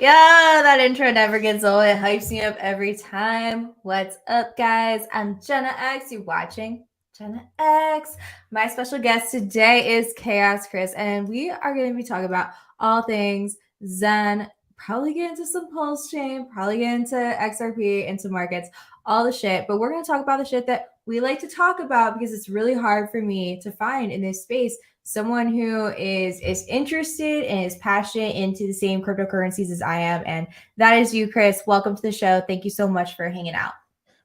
Yeah, that intro never gets old. It hypes me up every time. What's up, guys? I'm Jenna X. You're watching Jenna X. My special guest today is Khaos Kris, and we are going to be talking about all things Zen. Probably get into some pulse chain, probably get into XRP, into markets, all the shit. But we're going to talk about the shit that we like to talk about because it's really hard for me to find in this space someone who is interested and is passionate into the same cryptocurrencies as I am. And that is you, Chris. Welcome to the show. Thank you so much for hanging out.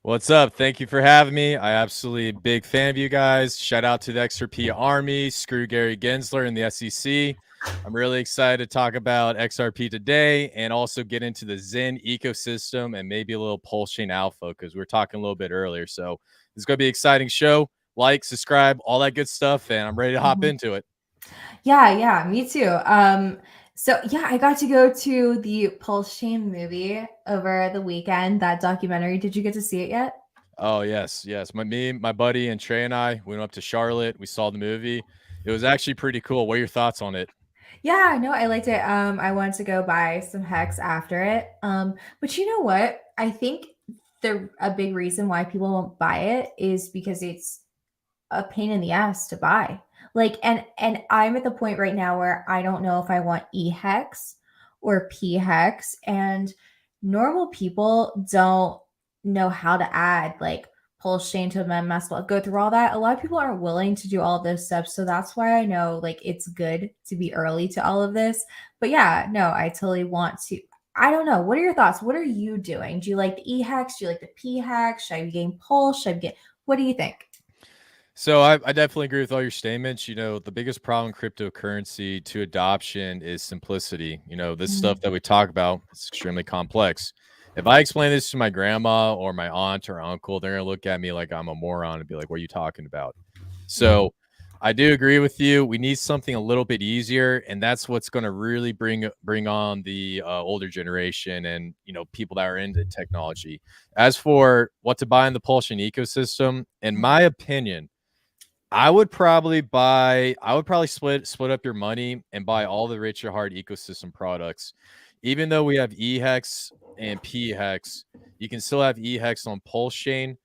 What's up? Thank you for having me. I absolutely big fan of you guys. Shout out to the XRP Army. Screw Gary Gensler and the SEC. I'm really excited to talk about XRP today and also get into the Zen ecosystem and maybe a little Pulse Chain Alpha because we were talking a little bit earlier. So this is going to be an exciting show. Like, subscribe, all that good stuff, and I'm ready to hop into it. Yeah, me too. So yeah, I got to go to the Pulse Chain movie over the weekend, that documentary. Did you get to see it yet? Oh, yes. My buddy, and Trey and I went up to Charlotte. We saw the movie. It was actually pretty cool. What are your thoughts on it? Yeah, no, I liked it. I wanted to go buy some hex after it. But you know what? I think a big reason why people won't buy it is because it's a pain in the ass to buy. Like, and I'm at the point right now where I don't know if I want E hex or P hex, and normal people don't know how to add like pulse chain to MemMask, go through all that. A lot of people aren't willing to do all those steps, so that's why I know like it's good to be early to all of this. But yeah, no, I totally want to. I don't know. What are your thoughts? What are you doing? Do you like the E hex? Do you like the P hex? Should I be getting pulse? Should I get? What do you think? So I definitely agree with all your statements. The biggest problem in cryptocurrency to adoption is simplicity. This stuff that we talk about is extremely complex. If I explain this to my grandma or my aunt or uncle, they're gonna look at me like I'm a moron and be like, "What are you talking about?" So I do agree with you. We need something a little bit easier, and that's what's going to really bring on the older generation and people that are into technology. As for what to buy in the Pulsion ecosystem, in my opinion, I would probably split up your money and buy all the Richard Hard ecosystem products. Even though we have eHex and pHex, you can still have eHex on Pulse Chain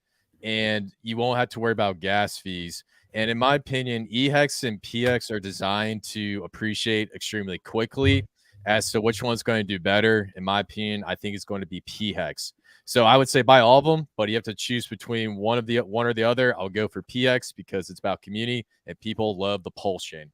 and you won't have to worry about gas fees. And in my opinion, eHex and pHex are designed to appreciate extremely quickly. As to which one's going to do better, in my opinion, I think it's going to be pHex. So I would say buy all of them, but you have to choose between one or the other. I'll go for PX because it's about community and people love the Pulse Chain.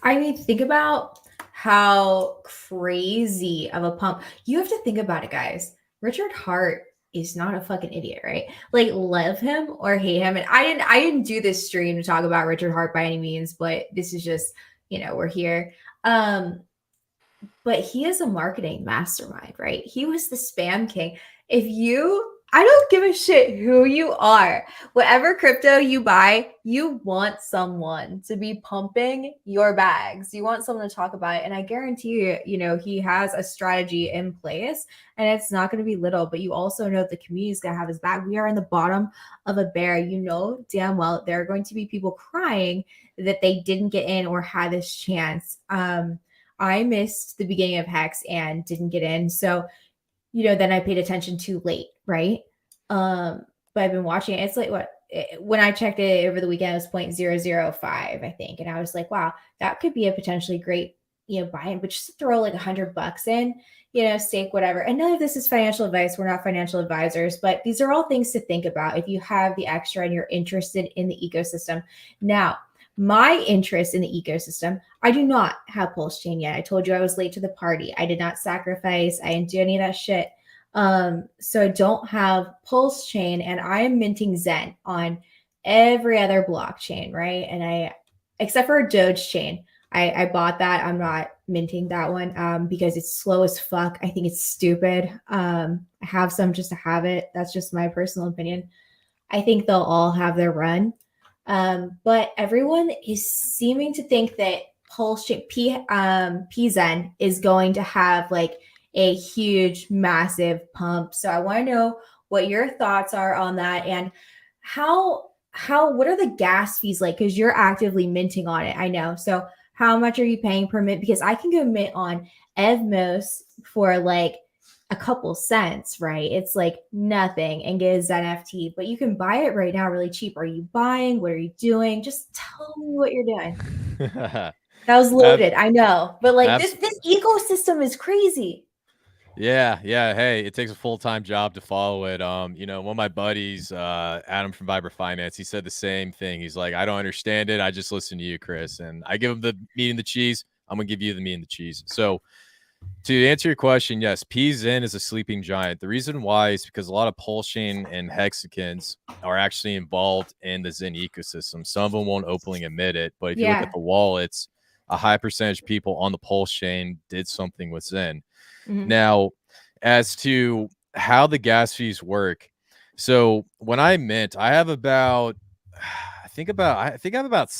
I mean, think about how crazy of a pump. You have to think about it, guys. Richard Hart is not a fucking idiot, right? Like, love him or hate him. And I didn't do this stream to talk about Richard Hart by any means, but this is just, we're here. But he is a marketing mastermind, right? He was the spam king. I don't give a shit who you are. Whatever crypto you buy, you want someone to be pumping your bags. You want someone to talk about it. And I guarantee you, he has a strategy in place and it's not going to be little, but you also know the community is going to have his back. We are in the bottom of a bear. You know damn well there are going to be people crying that they didn't get in or had this chance. I missed the beginning of Hex and didn't get in. So, then I paid attention too late, right? But I've been watching it. It's like when I checked it over the weekend, it was 0.005, I think. And I was like, wow, that could be a potentially great, buy-in, but just throw like $100 in, stake, whatever. And none of this is financial advice. We're not financial advisors, but these are all things to think about if you have the extra and you're interested in the ecosystem. Now, my interest in the ecosystem, I do not have Pulse Chain yet. I told you I was late to the party. I did not sacrifice. I didn't do any of that shit. So I don't have Pulse Chain, and I am minting Zen on every other blockchain, right? And except for Doge Chain, I bought that. I'm not minting that one because it's slow as fuck. I think it's stupid. I have some just to have it. That's just my personal opinion. I think they'll all have their run. But everyone is seeming to think that Pulse PZen is going to have like a huge, massive pump. So I want to know what your thoughts are on that and what are the gas fees like? Because you're actively minting on it. I know. So how much are you paying per mint? Because I can go mint on Evmos for like a couple cents, right? It's like nothing, and get a Zen FT, but you can buy it right now really cheap. Are you buying? What are you doing? Just tell me what you're doing. That was loaded, I know, but like this ecosystem is crazy. Yeah, hey, it takes a full-time job to follow it. You know, one of my buddies, Adam from Viber Finance, he said the same thing. He's like, I don't understand it. I just listen to you, Chris. And I give him the meat and the cheese. I'm gonna give you the meat and the cheese. So to answer your question, yes, PZen is a sleeping giant. The reason why is because a lot of Pulsing and Hexagons are actually involved in the Zen ecosystem. Some of them won't openly admit it, but if you look at the wallets, a high percentage of people on the Pulse chain did something with Zen. Now, as to how the gas fees work, so when I mint, I have about, I think I have about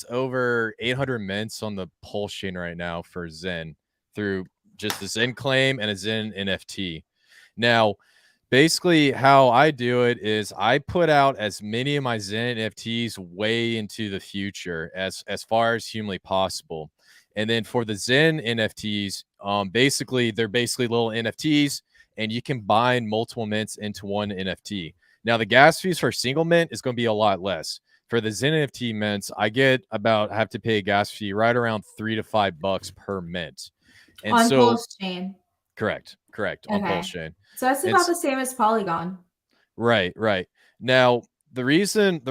over 800 mints on the Pulse chain right now for Zen through just a Zen claim and a Zen NFT. Now, basically how I do it is I put out as many of my Zen NFTs way into the future as far as humanly possible. And then for the Zen NFTs, basically they're basically little NFTs, and you can bind multiple mints into one NFT. Now the gas fees for a single mint is going to be a lot less. For the Zen NFT mints, I have to pay a gas fee right around $3 to $5 per mint. And on so Pulse chain. correct on Pulse chain. So that's about the same as Polygon. Right. Now, the reason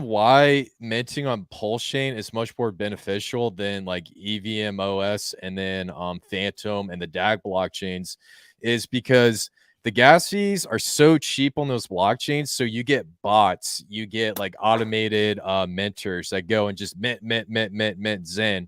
why minting on Pulse chain is much more beneficial than like EVMOS and then Phantom and the DAG blockchains is because the gas fees are so cheap on those blockchains. So you get bots, you get like automated mentors that go and just mint Zen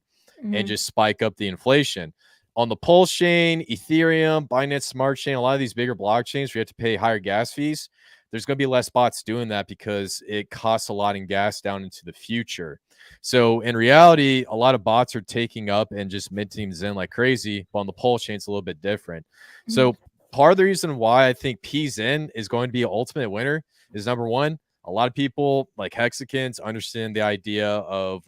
and just spike up the inflation. On the Pulse chain, Ethereum, Binance Smart Chain, a lot of these bigger blockchains where you have to pay higher gas fees, there's going to be less bots doing that because it costs a lot in gas down into the future. So in reality, a lot of bots are taking up and just minting Zen like crazy, but on the Pulse chain, it's a little bit different. So part of the reason why I think PZen is going to be an ultimate winner is number one, a lot of people like Hexagons understand the idea of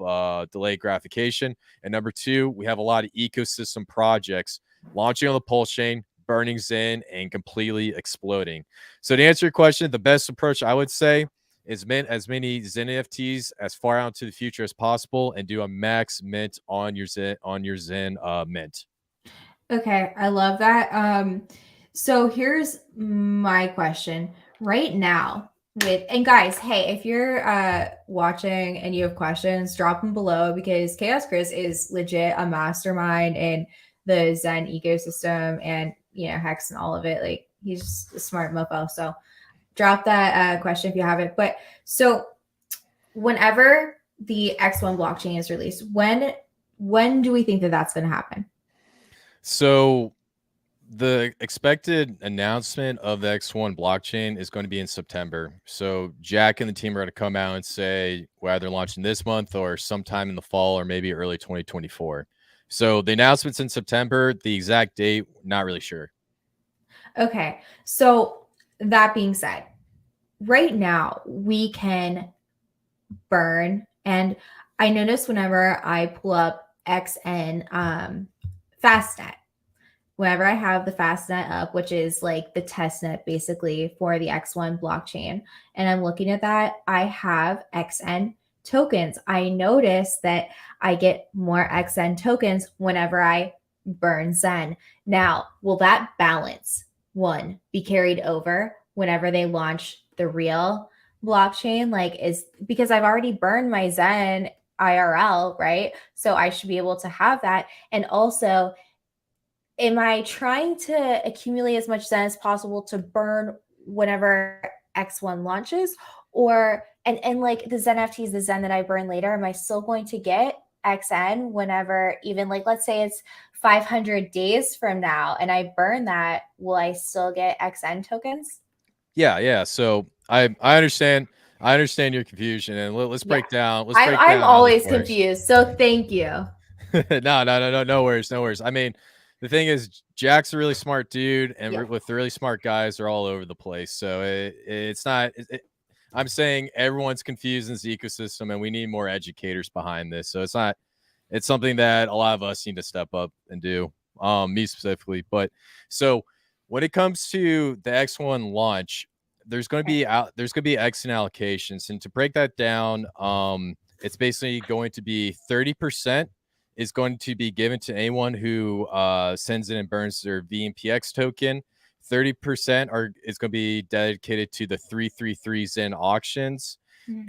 delayed gratification. And number two, we have a lot of ecosystem projects launching on the Pulse chain, burning Zen, and completely exploding. So to answer your question, the best approach I would say is mint as many Zen NFTs as far out into the future as possible and do a max mint on your Zen mint. Okay, I love that. So here's my question right now. And guys, hey, if you're watching and you have questions, drop them below, because Khaos Kris is legit a mastermind in the Zen ecosystem and Hex and all of it. Like, he's just a smart mofo. So drop that question if you have it. But so whenever the X1 blockchain is released, when do we think that that's going to happen? So the expected announcement of the X1 blockchain is going to be in September. So Jack and the team are going to come out and say whether they're launching this month or sometime in the fall or maybe early 2024. So the announcement's in September. The exact date, not really sure. Okay. So that being said, right now we can burn. And I notice whenever I pull up XN Fastnet, whenever I have the Fastnet up, which is like the test net basically for the X1 blockchain, and I'm looking at that, I have XN tokens. I notice that I get more XN tokens whenever I burn Zen. Now, will that balance be carried over whenever they launch the real blockchain? Like, is because I've already burned my Zen IRL, right? So I should be able to have that. And also, am I trying to accumulate as much Zen as possible to burn whenever X1 launches? Or and like the Zen FTs, the Zen that I burn later, am I still going to get XN whenever, even like, let's say it's 500 days from now and I burn that, will I still get XN tokens? Yeah. So I understand your confusion, and let's break down. I'm always confused. So thank you. No worries. I mean, the thing is, Jack's a really smart dude, and with the really smart guys, they're all over the place. So it's not. I'm saying everyone's confused in this ecosystem, and we need more educators behind this. So it's not It's something that a lot of us need to step up and do. Me specifically, but so when it comes to the X1 launch, there's going to be XN allocations, and to break that down, it's basically going to be 30% is going to be given to anyone who sends in and burns their VMPX token. 30% is going to be dedicated to the 333 Xen auctions,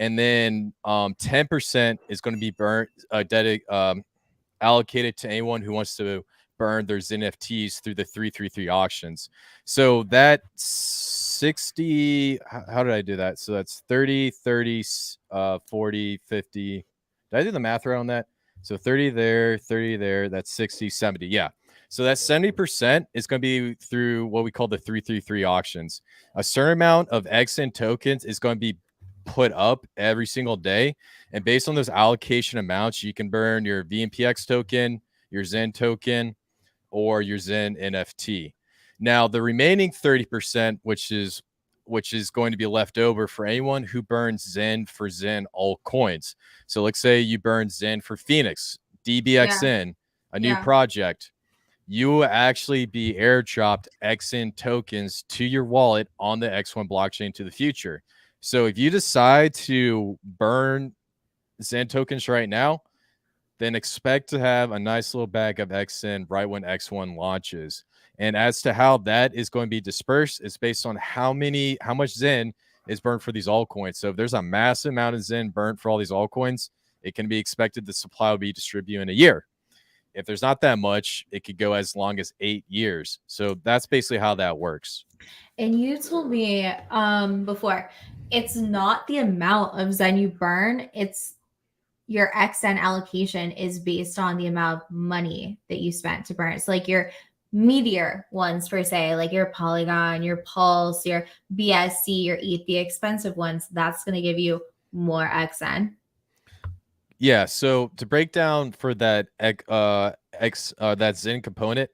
and then 10% is going to be allocated to anyone who wants to burn their NFTs through the 333 auctions. So that 60, how did I do that? So that's 30, 30, 40, 50. Did I do the math around that? So 30 there, 30 there, that's 60, 70. Yeah. So that 70% is going to be through what we call the 333 auctions. A certain amount of XN tokens is going to be put up every single day. And based on those allocation amounts, you can burn your VMPX token, your Xen token, or your Xen NFT. Now, the remaining 30%, which is going to be left over for anyone who burns Xen for Xen altcoins. So let's say you burn Xen for Phoenix, DBXN, a new project. You will actually be airdropped XN tokens to your wallet on the X1 blockchain to the future. So if you decide to burn Xen tokens right now, then expect to have a nice little bag of XN right when X1 launches. And as to how that is going to be dispersed, it's based on how much Xen is burned for these altcoins. So if there's a massive amount of Xen burnt for all these altcoins, it can be expected the supply will be distributed in a year. If there's not that much, it could go as long as 8 years. So that's basically how that works. And you told me before, it's not the amount of Xen you burn, it's your XN allocation is based on the amount of money that you spent to burn. It's like your meteor ones, per se, like your Polygon, your Pulse, your BSC, your ETH, the expensive ones, that's going to give you more XN. Yeah, so to break down for that that Xen component,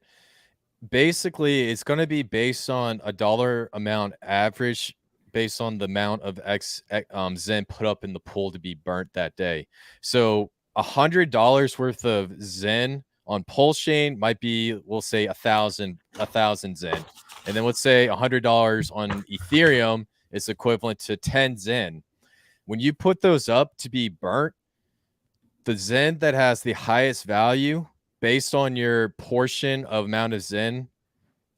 basically it's going to be based on a dollar amount average based on the amount of Xen put up in the pool to be burnt that day. So $100 worth of Xen on Pulse Chain might be, we'll say, 1,000 Xen, and then let's say $100 on Ethereum is equivalent to 10 Xen. When you put those up to be burnt, the Xen that has the highest value based on your portion of amount of Xen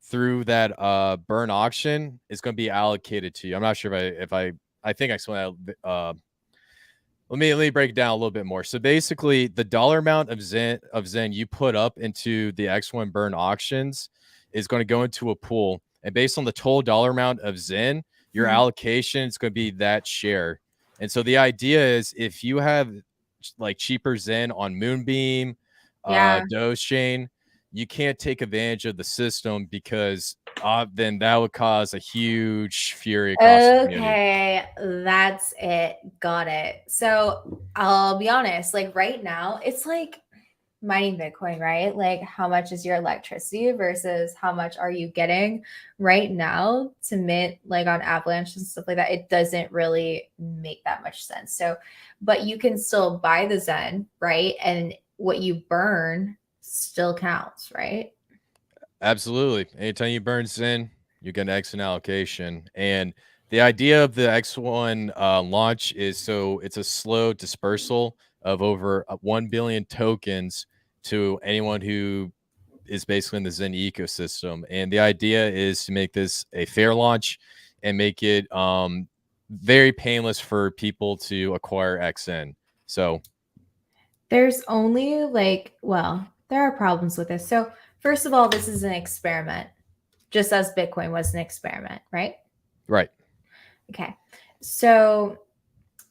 through that burn auction is going to be allocated to you. I'm not sure if I think I explained that. Let me break it down a little bit more. So basically, the dollar amount of Xen you put up into the X1 burn auctions is going to go into a pool, and based on the total dollar amount of Xen, your allocation is going to be that share. And so the idea is, if you have like cheaper Xen on Moonbeam, Doge Chain, you can't take advantage of the system because then that would cause a huge fury across the community. Okay, that's it. Got it. So I'll be honest, like right now, it's like mining Bitcoin, right? Like how much is your electricity versus how much are you getting right now to mint, like on Avalanche and stuff like that? It doesn't really make that much sense. So, but you can still buy the Xen, right? And what you burn still counts, right? Absolutely. Anytime you burn Xen, you get an XN allocation. And the idea of the X1 launch is so it's a slow dispersal of over 1 billion tokens to anyone who is basically in the Xen ecosystem. And the idea is to make this a fair launch and make it very painless for people to acquire XN. So there's only there are problems with this. So first of all, this is an experiment, just as Bitcoin was an experiment, right? Right. Okay. So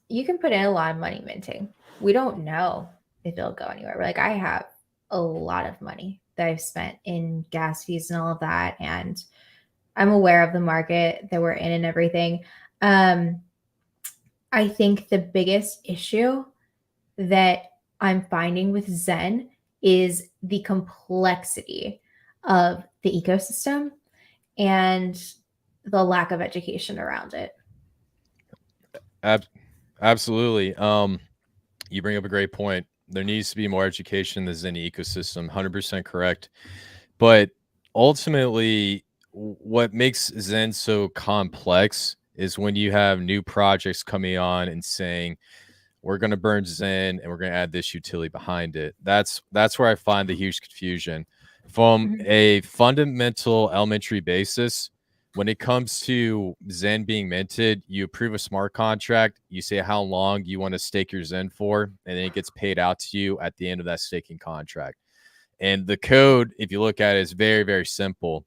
you can put in a lot of money minting. We don't know if it'll go anywhere. Like I have a lot of money that I've spent in gas fees and all of that. And I'm aware of the market that we're in and everything. I think the biggest issue that I'm finding with Xen is the complexity of the ecosystem and the lack of education around it. Absolutely. You bring up a great point. There needs to be more education in the Zen ecosystem. 100% correct. But ultimately, what makes Zen so complex is when you have new projects coming on and saying, we're going to burn Zen and we're going to add this utility behind it. That's where I find the huge confusion. From Mhm. a fundamental elementary basis, when it comes to Zen being minted, you approve a smart contract, you say how long you want to stake your Zen for, and then it gets paid out to you at the end of that staking contract. And the code, if you look at it, is very, very simple.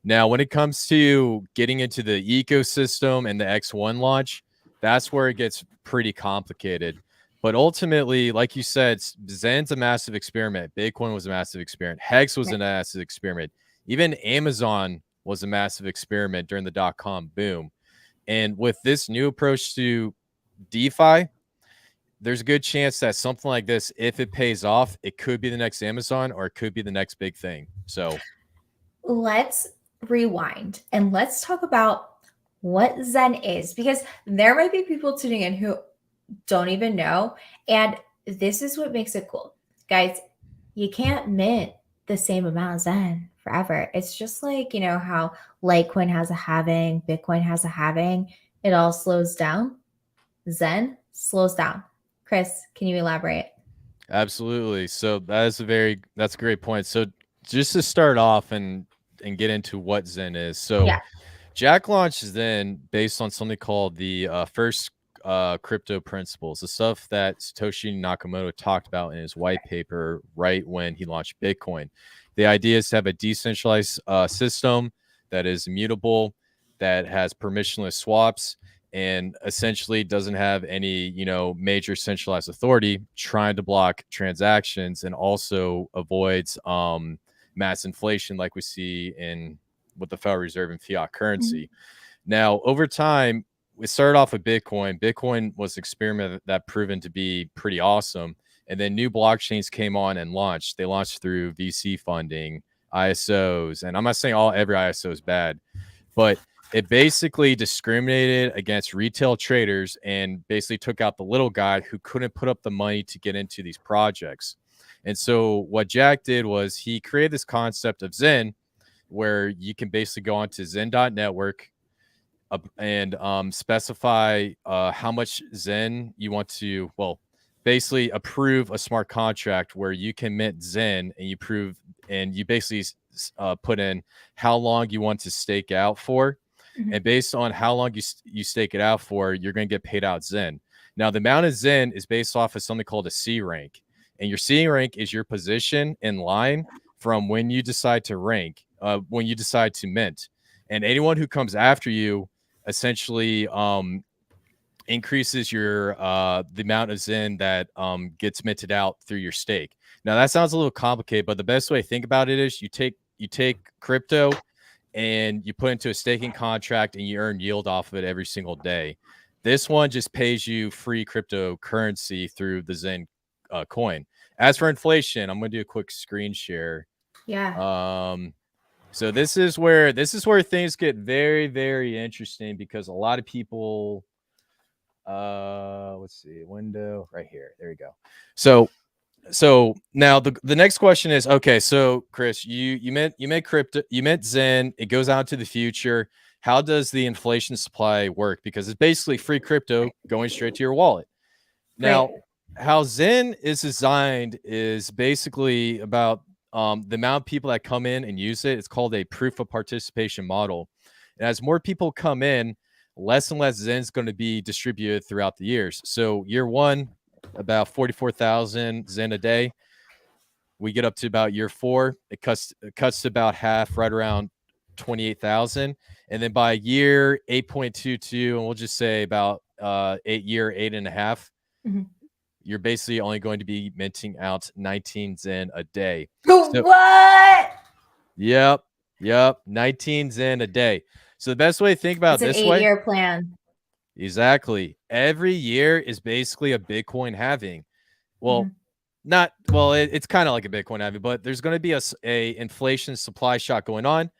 Now, when it comes to getting into the ecosystem and the X1 launch, that's where it gets pretty complicated. But ultimately, like you said, Zen's a massive experiment. Bitcoin was a massive experiment. Hex was a massive experiment. Even Amazon was a massive experiment during the dot-com boom. And with this new approach to DeFi, there's a good chance that something like this, if it pays off, it could be the next Amazon or it could be the next big thing. So let's rewind and let's talk about what Zen is, because there might be people tuning in who don't even know. And this is what makes it cool. Guys, you can't mint the same amount of Zen forever. It's just like, you know, how Litecoin has a halving, Bitcoin has a halving, it all slows down. Zen slows down. Chris, can you elaborate? absolutely. So that's a great point. So just to start off and get into what Zen is. So Yeah. Jack launched Zen based on something called the first crypto principles, the stuff that Satoshi Nakamoto talked about in his white paper right when he launched Bitcoin. The idea is to have a decentralized system that is immutable, that has permissionless swaps, and essentially doesn't have any, major centralized authority trying to block transactions, and also avoids mass inflation like we see in with the Federal Reserve and fiat currency. Now, over time, we started off with Bitcoin. Bitcoin was an experiment that proven to be pretty awesome. And then new blockchains came on and launched. They launched through VC funding, ISOs. And I'm not saying every ISO is bad, but it basically discriminated against retail traders and basically took out the little guy who couldn't put up the money to get into these projects. And so what Jack did was he created this concept of Zen, where you can basically go onto Zen.network and specify how much Zen you want to, basically approve a smart contract where you can mint Zen, and you basically put in how long you want to stake out for. And based on how long you stake it out for, you're going to get paid out Zen. Now, the amount of Zen is based off of something called a C rank. And your C rank is your position in line from when you decide to rank, when you decide to mint. And anyone who comes after you essentially increases your the amount of Zen that gets minted out through your stake. Now, that sounds a little complicated, but the best way to think about it is you take crypto and you put into a staking contract and you earn yield off of it every single day. This one just pays you free cryptocurrency through the Zen coin. As for inflation, I'm going to do a quick screen share. Yeah. So this is where things get very, very interesting, because a lot of people, let's see, window right here. There we go. So now the next question is, okay, so Chris, you meant crypto, you meant Zen, it goes out to the future. How does the inflation supply work? Because it's basically free crypto going straight to your wallet. Now, how Zen is designed is basically about the amount of people that come in and use it. It's called a proof of participation model. And as more people come in, less and less Zen is going to be distributed throughout the years. So year one, about 44,000 Zen a day. We get up to about year four, it cuts to about half, right around 28,000. And then by year 8.22, and we'll just say about 8.5, you're basically only going to be minting out 19 Zen a day. So, What? Yep. 19 Zen a day. So the best way to think about It's this an way. 8-year plan. Exactly. Every year is basically a Bitcoin halving. Well, it's kind of like a Bitcoin halving, but there's going to be a inflation supply shock going on.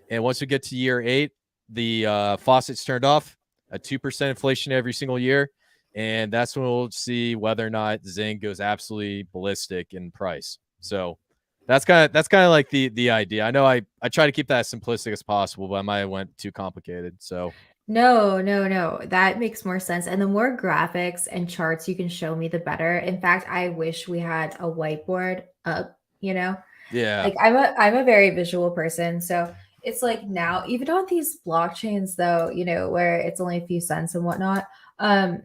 And once we get to year 8, the faucet's turned off, a 2% inflation every single year. and that's when we'll see whether or not Zen goes absolutely ballistic in price. So that's kind of like the idea. I know I try to keep that as simplistic as possible, but I might have went too complicated. So No, no, no. That makes more sense. And the more graphics and charts you can show me, the better. In fact, I wish we had a whiteboard up, you know? yeah, Like I'm a very visual person. So it's like now, even on these blockchains though, where it's only a few cents and whatnot, um,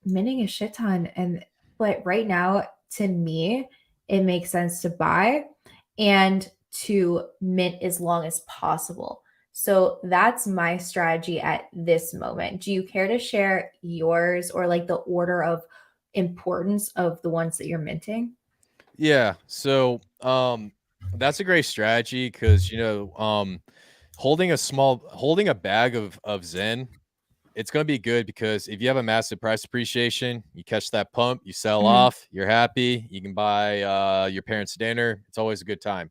minting a shit ton. But right now, to me, it makes sense to buy and to mint as long as possible. So that's my strategy at this moment. Do you care to share yours or like the order of importance of the ones that you're minting? yeah. So that's a great strategy because holding a bag of Zen, it's going to be good because if you have a massive price appreciation, you catch that pump, you sell Mhm. off, you're happy, you can buy your parents dinner. It's always a good time.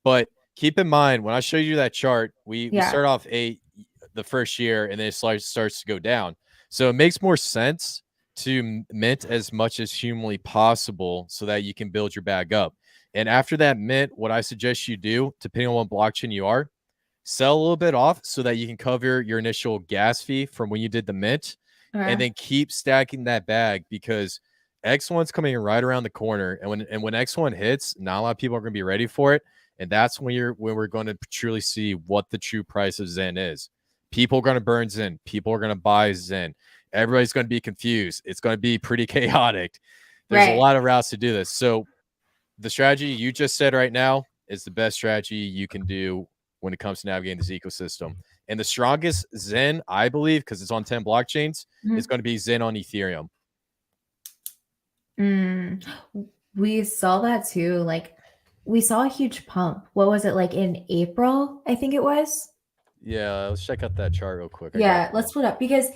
But keep in mind when I show you that chart, we Yeah. start off the first year and then it starts to go down. So it makes more sense to mint as much as humanly possible so that you can build your bag up. And after that mint, what I suggest you do, depending on what blockchain you are, sell a little bit off so that you can cover your initial gas fee from when you did the mint, and Okay. then keep stacking that bag because X1's coming right around the corner. And when X1 hits, not a lot of people are going to be ready for it. And that's when we're going to truly see what the true price of Zen is. People are going to burn Zen. People are going to buy Zen. Everybody's going to be confused. It's going to be pretty chaotic. There's a Right. lot of routes to do this. So the strategy you just said right now is the best strategy you can do when it comes to navigating this ecosystem. And the strongest Zen, I believe, because it's on 10 blockchains, is Mhm. going to be Zen on Ethereum. Mm. We saw that too. Like we saw a huge pump. What was it like in April? I think it was. Yeah, let's check out that chart real quick. I got Yeah, you. let's put up because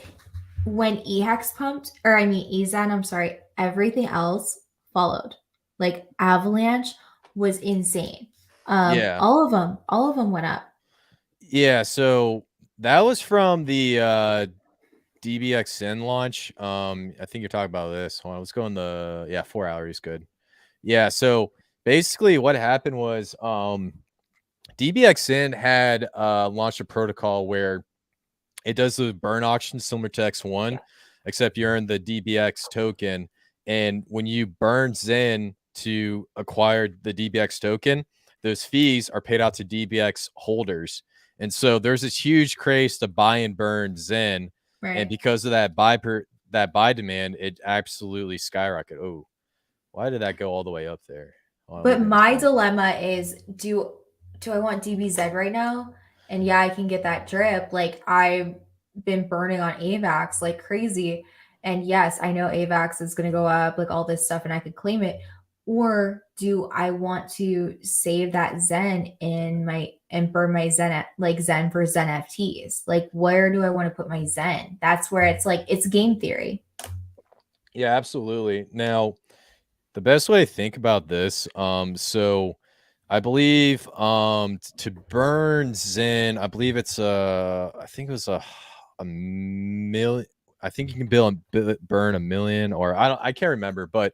when EHEX pumped, or I mean EZEN, I'm sorry, everything else followed. Like Avalanche was insane. Yeah. All of them went up. Yeah. So that was from the DBXN launch. I think you're talking about this. Hold on, let's go in the 4 hours. Good. Yeah. So basically, what happened was DBXN had launched a protocol where it does the burn auction similar to X1, except you earn the DBX token. And when you burn Zen to acquire the DBX token, those fees are paid out to DBX holders. And so there's this huge craze to buy and burn Zen. And Right. because of that buy demand, it absolutely skyrocketed. Oh, why did that go all the way up there? Hold on, let me But bring this my down. dilemma is do I want DBZ right now? And yeah, I can get that drip. Like I've been burning on AVAX like crazy. And yes, I know AVAX is going to go up, like all this stuff, and I could claim it. Or do I want to save that Zen in my and burn my like Zen for Zen FTs? Like where do I want to put my Zen? That's where it's like it's game theory. Yeah, absolutely. Now, the best way to think about this, so I believe to burn Zen, I believe it's I think it was a million. I think you can burn a million, or I can't remember, but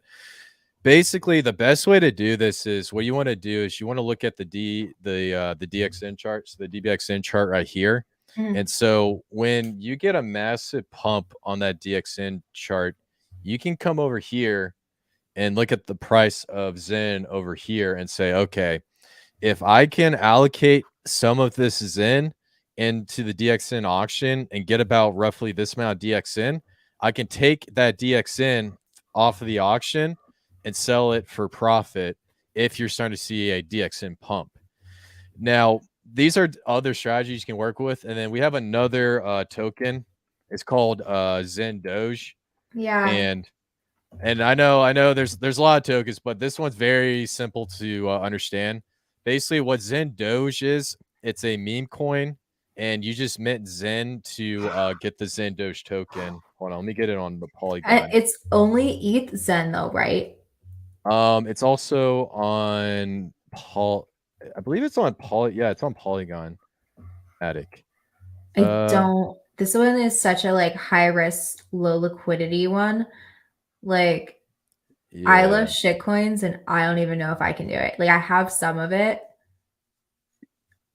basically the best way to do this is what you want to do is you want to look at the DXN chart, so the DBXN chart right here. And Mhm. so when you get a massive pump on that DXN chart, you can come over here and look at the price of Zen over here and say, okay, if I can allocate some of this Zen into the DXN auction and get about roughly this amount of DXN, I can take that DXN off of the auction and sell it for profit if you're starting to see a DXN pump. Now, these are other strategies you can work with. And then we have another token. It's called Zen Doge. Yeah. And I know there's a lot of tokens, but this one's very simple to understand. Basically, what Zen Doge is, it's a meme coin, and you just mint Zen to get the Zen Doge token. Hold on, let me get it on the Polygon. It's only ETH Zen though, right? It's also on I believe it's on Poly. Yeah, it's on Polygon. Attic. I Uh, don't This one is such a like high risk, low liquidity one. Like I love shitcoins and I don't even know if I can do it. Like I have some of it.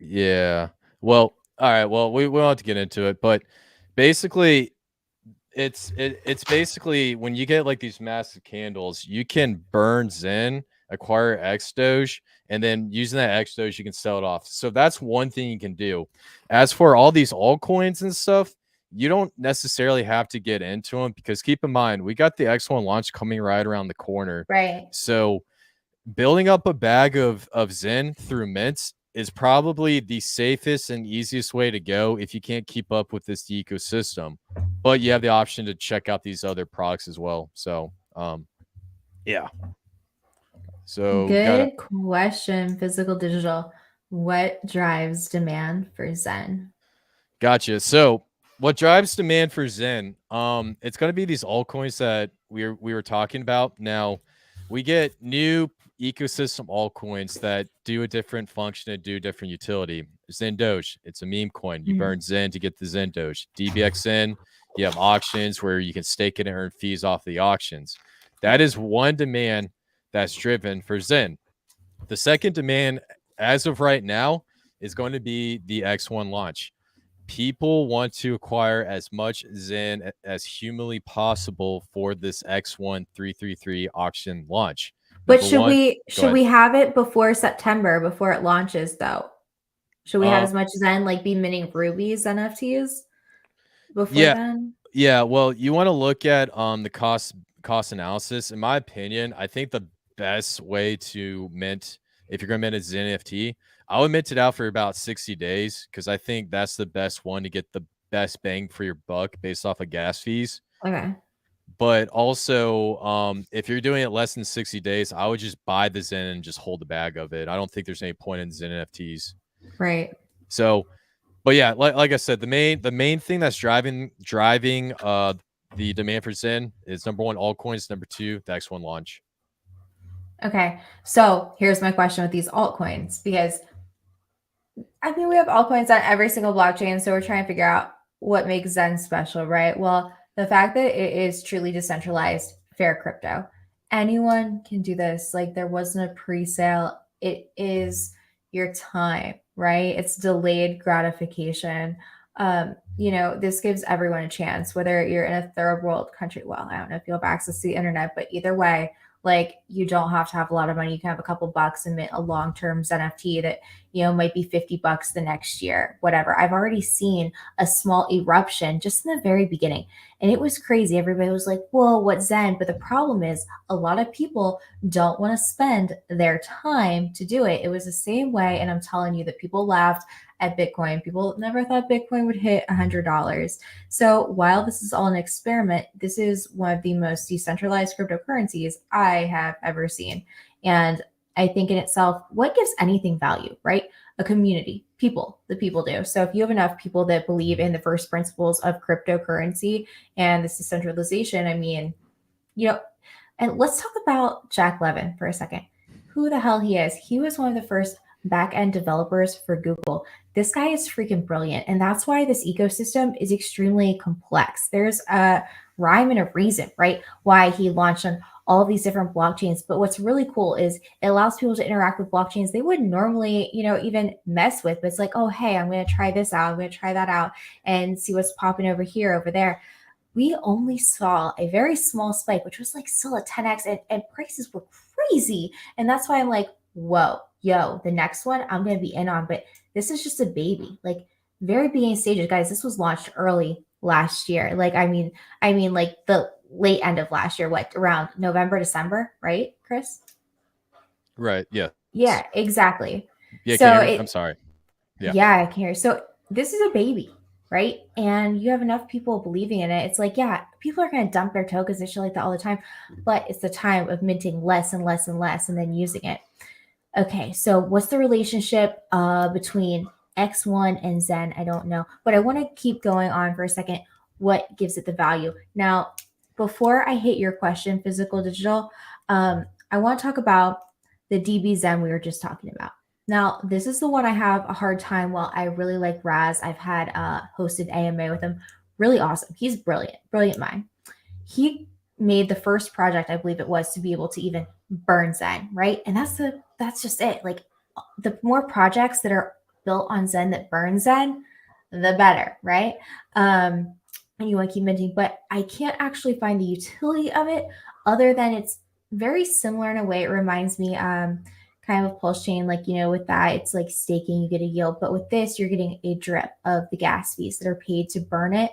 Yeah. Well, all right. Well, we won't have to get into it, but basically it's basically when you get like these massive candles, you can burn Zen, acquire X Doge, and then using that X Doge, you can sell it off. So that's one thing you can do. As for all these altcoins and stuff, you don't necessarily have to get into them because keep in mind, we got the X1 launch coming right around the corner. Right. So building up a bag of Zen through mints is probably the safest and easiest way to go if you can't keep up with this ecosystem. But you have the option to check out these other products as well. So, yeah. So, good question. Physical, digital. What drives demand for Zen? Gotcha. So, what drives demand for Zen? It's going to be these altcoins that we were talking about. Now, we get new ecosystem altcoins that do a different function and do different utility. Zen Doge, it's a meme coin. You burn Zen to get the Zen Doge. DBXN, you have auctions where you can stake it and earn fees off the auctions. That is one demand that's driven for Zen. The second demand, as of right now, is going to be the X1 launch. People want to acquire as much Zen as humanly possible for this X1 333 auction launch. But should we have it before September, before it launches though? Should we have as much Zen, like be minting rubies NFTs before then? Yeah, well, you want to look at the cost analysis. In my opinion, I think the best way to mint, if you're going to mint a Zen NFT, I would mint it out for about 60 days because I think that's the best one to get the best bang for your buck based off of gas fees. Okay. But also, if you're doing it less than 60 days, I would just buy the Zen and just hold the bag of it. I don't think there's any point in Zen NFTs. Right. So, but yeah, like I said, the main thing that's driving the demand for Zen is number one, altcoins. Number two, the X1 launch. Okay. So here's my question with these altcoins, because I mean, we have altcoins on every single blockchain. So we're trying to figure out what makes Zen special, right? Well, the fact that it is truly decentralized, fair crypto, anyone can do this. Like there wasn't a pre-sale. It is your time, right? It's delayed gratification. You know, this gives everyone a chance, whether you're in a third world country. Well, I don't know if you have access to the internet, but either way, like you don't have to have a lot of money. You can have a couple bucks and mint a long-term NFT that, you know, might be $50 the next year, whatever. I've already seen a small eruption just in the very beginning. And it was crazy. Everybody was like, whoa, what's Zen? But the problem is a lot of people don't want to spend their time to do it. It was the same way. And I'm telling you that people laughed at Bitcoin. People never thought Bitcoin would hit $100. So while this is all an experiment, this is one of the most decentralized cryptocurrencies I have ever seen. And I think in itself, what gives anything value, right? A community, people, the people do. So if you have enough people that believe in the first principles of cryptocurrency and this decentralization, I mean, you know, and let's talk about Jack Levin for a second. Who the hell he is. He was one of the first back-end developers for Google. This guy is freaking brilliant. And that's why this ecosystem is extremely complex. There's a rhyme and a reason, right? Why he launched on all of these different blockchains. But what's really cool is it allows people to interact with blockchains they wouldn't normally, you know, even mess with. But it's like, oh, hey, I'm going to try this out. I'm going to try that out and see what's popping over here, over there. We only saw a very small spike, which was like still a 10x, and prices were crazy. And that's why I'm like, whoa, yo, the next one I'm going to be in on. But this is just a baby, like very beginning stages, guys. This was launched early last year. Like, I mean, like the late end of last year, what, around November, December, right, Chris? Right. Yeah. Yeah, exactly. Yeah. So I'm sorry. Yeah, I can hear. So this is a baby, right? And you have enough people believing in it. It's like, yeah, people are going to dump their tokens and shit like that all the time, but it's the time of minting less and less and less and then using it. Okay, so what's the relationship between X1 and Zen? I don't know, but I want to keep going on for a second. What gives it the value? Now, before I hit your question, physical, digital, I want to talk about the DBXEN we were just talking about. Now, this is the one I have a hard time. Well, I really like Raz. I've had hosted AMA with him. Really awesome. He's brilliant, brilliant mind. He made the first project, I believe it was, to be able to even burn Zen, right? And that's just it. Like the more projects that are built on Zen that burn Zen, the better, right? And you want to keep minting, but I can't actually find the utility of it other than it's very similar in a way. It reminds me kind of pulse chain, like, you know, with that, it's like staking, you get a yield, but with this, you're getting a drip of the gas fees that are paid to burn it.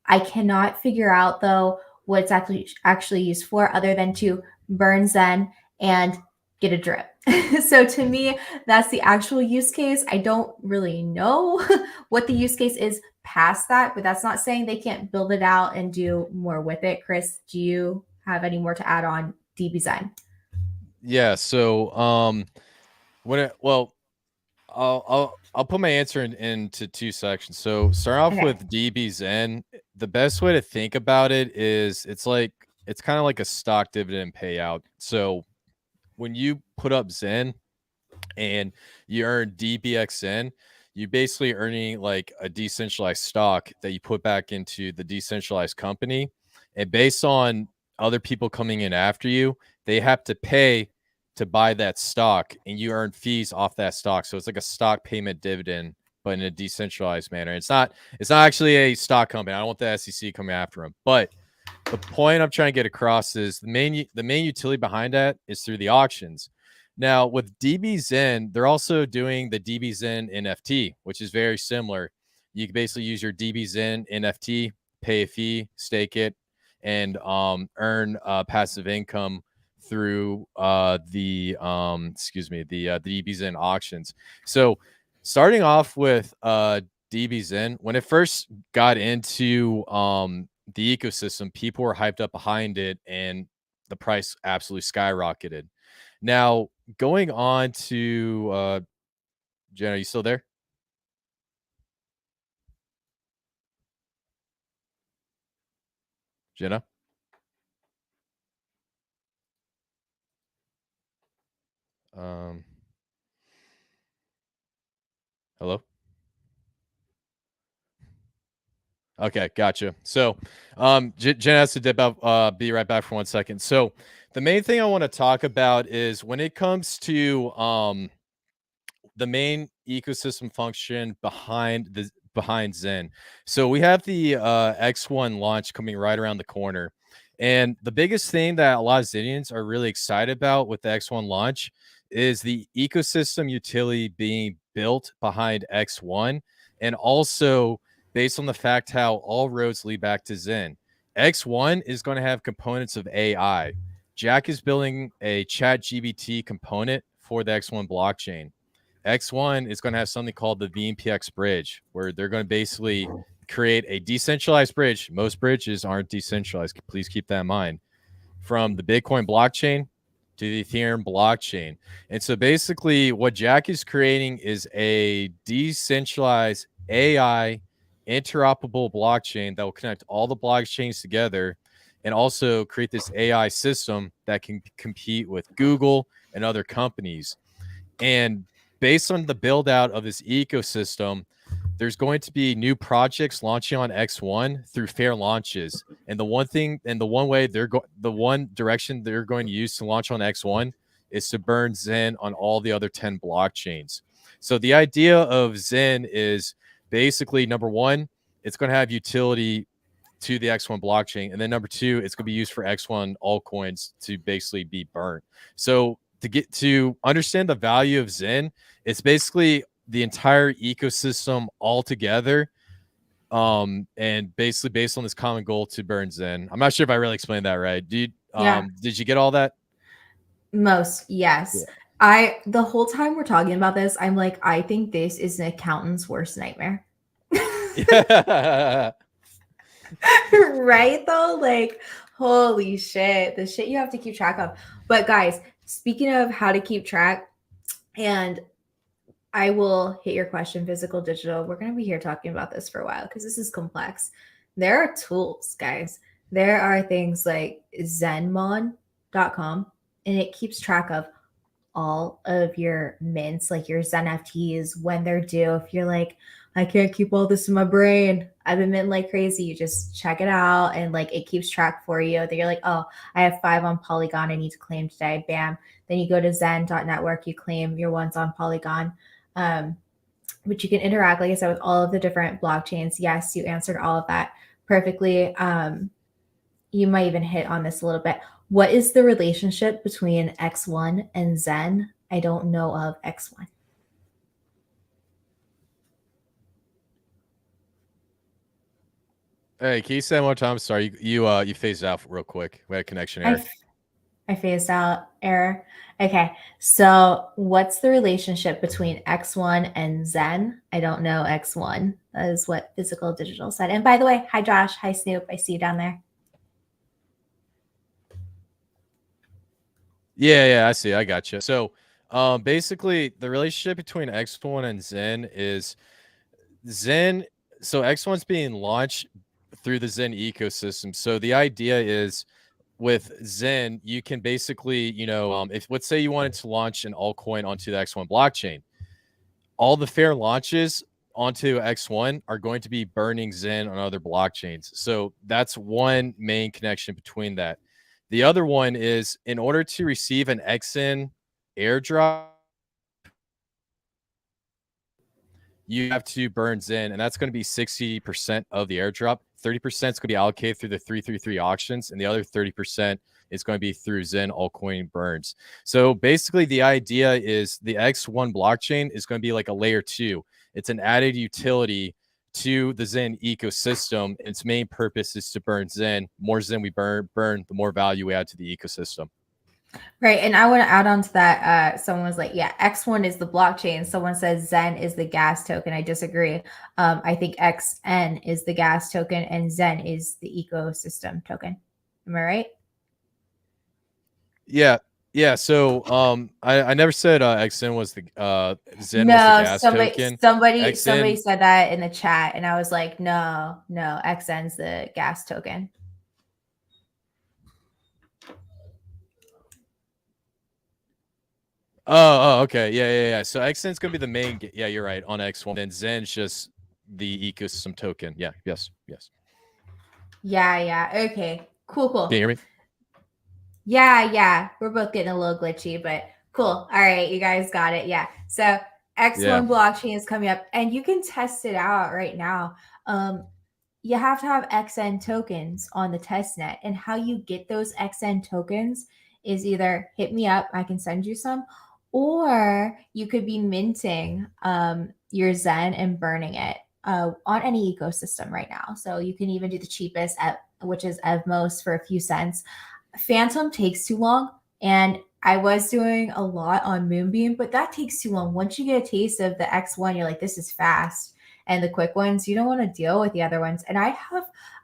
I cannot figure out though what it's actually used for other than to burn Zen and get a drip. So to me, that's the actual use case. I don't really know what the use case is past that, but that's not saying they can't build it out and do more with it. Chris, do you have any more to add on DBXEN? Yeah. So well, I'll put my answer into two sections. So start off Okay. with DBXEN. The best way to think about it is it's kind of like a stock dividend payout. So when you put up Zen and you earn DBXN, you basically earning like a decentralized stock that you put back into the decentralized company. And based on other people coming in after you, they have to pay to buy that stock and you earn fees off that stock. So it's like a stock payment dividend, but in a decentralized manner. It's not actually a stock company. I don't want the SEC coming after them. But the point I'm trying to get across is the main utility behind that is through the auctions. Now with DBXEN, they're also doing the DBXEN NFT, which is very similar. You can basically use your DBXEN NFT, pay a fee, stake it, and earn passive income through the DBXEN auctions. So starting off with DBXEN, when it first got into the ecosystem, people were hyped up behind it, and the price absolutely skyrocketed. Now, going on to Jenna, you still there? Jenna? Um, hello? Okay, gotcha. So, Jenna has to dip out. Be right back for 1 second. So, the main thing I want to talk about is when it comes to the main ecosystem function behind Zen. So we have the X1 launch coming right around the corner. And the biggest thing that a lot of Xenians are really excited about with the X1 launch is the ecosystem utility being built behind X1, and also based on the fact how all roads lead back to Zen. X1 is going to have components of AI. Jack is building a chat GBT component for the X1 blockchain. X1 is going to have something called the VMPX bridge, where they're going to basically create a decentralized bridge. Most bridges aren't decentralized. Please keep that in mind. From the Bitcoin blockchain to the Ethereum blockchain. And so basically, what Jack is creating is a decentralized AI interoperable blockchain that will connect all the blockchains together and also create this AI system that can compete with Google and other companies. And based on the build out of this ecosystem, there's going to be new projects launching on X1 through fair launches. And the one direction they're going to use to launch on X1 is to burn Zen on all the other 10 blockchains. So the idea of Zen is basically, number one, it's going to have utility to the X1 blockchain. And then number two, it's going to be used for X1 altcoins to basically be burnt. So to understand the value of Zen, it's basically the entire ecosystem all together, and basically based on this common goal to burn Zen. I'm not sure if I really explained that right. Did you get all that? Most, yes. Yeah. The whole time we're talking about this, I'm like, I think this is an accountant's worst nightmare. Yeah. Right though? Like, holy shit, the shit you have to keep track of. But guys, speaking of how to keep track, and I will hit your question, physical, digital. We're going to be here talking about this for a while because this is complex. There are tools, guys. There are things like zenmon.com, and it keeps track of all of your mints, like your Zen FTs, when they're due. If you're like, I can't keep all this in my brain, I've been minting like crazy, you just check it out and like it keeps track for you. That you're like, oh, I have 5 on Polygon, I need to claim today. Bam. Then you go to Zen.network, you claim your ones on Polygon. But you can interact, like I said, with all of the different blockchains. Yes, you answered all of that perfectly. You might even hit on this a little bit. What is the relationship between X1 and Zen? I don't know of X1. Hey, can you say one more time? Sorry, you phased out real quick. We had a connection error. I phased out error. Okay, so what's the relationship between X1 and Zen? I don't know X1. That is what Physical Digital said. And by the way, hi Josh, hi Snoop. I see you down there. Yeah, I see. I got you. So, basically, the relationship between X1 and Zen is Zen. So X1's being launched through the Zen ecosystem. So the idea is with Zen, you can basically, if let's say you wanted to launch an altcoin onto the X1 blockchain, all the fair launches onto X1 are going to be burning Zen on other blockchains. So that's one main connection between that. The other one is in order to receive an XN airdrop, you have to burn Zen, and that's going to be 60% of the airdrop. 30% is going to be allocated through the 333 auctions, and the other 30% is going to be through Zen altcoin burns. So basically, the idea is the X1 blockchain is going to be like a layer 2. It's an added utility to the Zen ecosystem. Its main purpose is to burn Zen. More Zen we burn, the more value we add to the ecosystem. Right. And I want to add on to that. Someone was like, yeah, X1 is the blockchain. Someone says Zen is the gas token. I disagree. I think XN is the gas token and Zen is the ecosystem token. Am I right? Yeah. So I never said XN was the Zen was the gas token. Somebody said that in the chat, and I was like, no, XN's the gas token. Oh, okay. Yeah. So XN's gonna be the main. Yeah, you're right on X1. Then Zen's just the ecosystem token. Yeah. Yes. Yeah. Okay. Cool. Can you hear me? Yeah. We're both getting a little glitchy, but cool. All right, you guys got it. Yeah. So X1 blockchain is coming up, and you can test it out right now. You have to have XN tokens on the test net, and how you get those XN tokens is either hit me up, I can send you some, or you could be minting your Zen and burning it on any ecosystem right now. So you can even do the cheapest, which is Evmos, for a few cents. Phantom takes too long, and I was doing a lot on Moonbeam, but that takes too long. Once you get a taste of the X1, you're like, this is fast. And the quick ones, you don't want to deal with the other ones. And I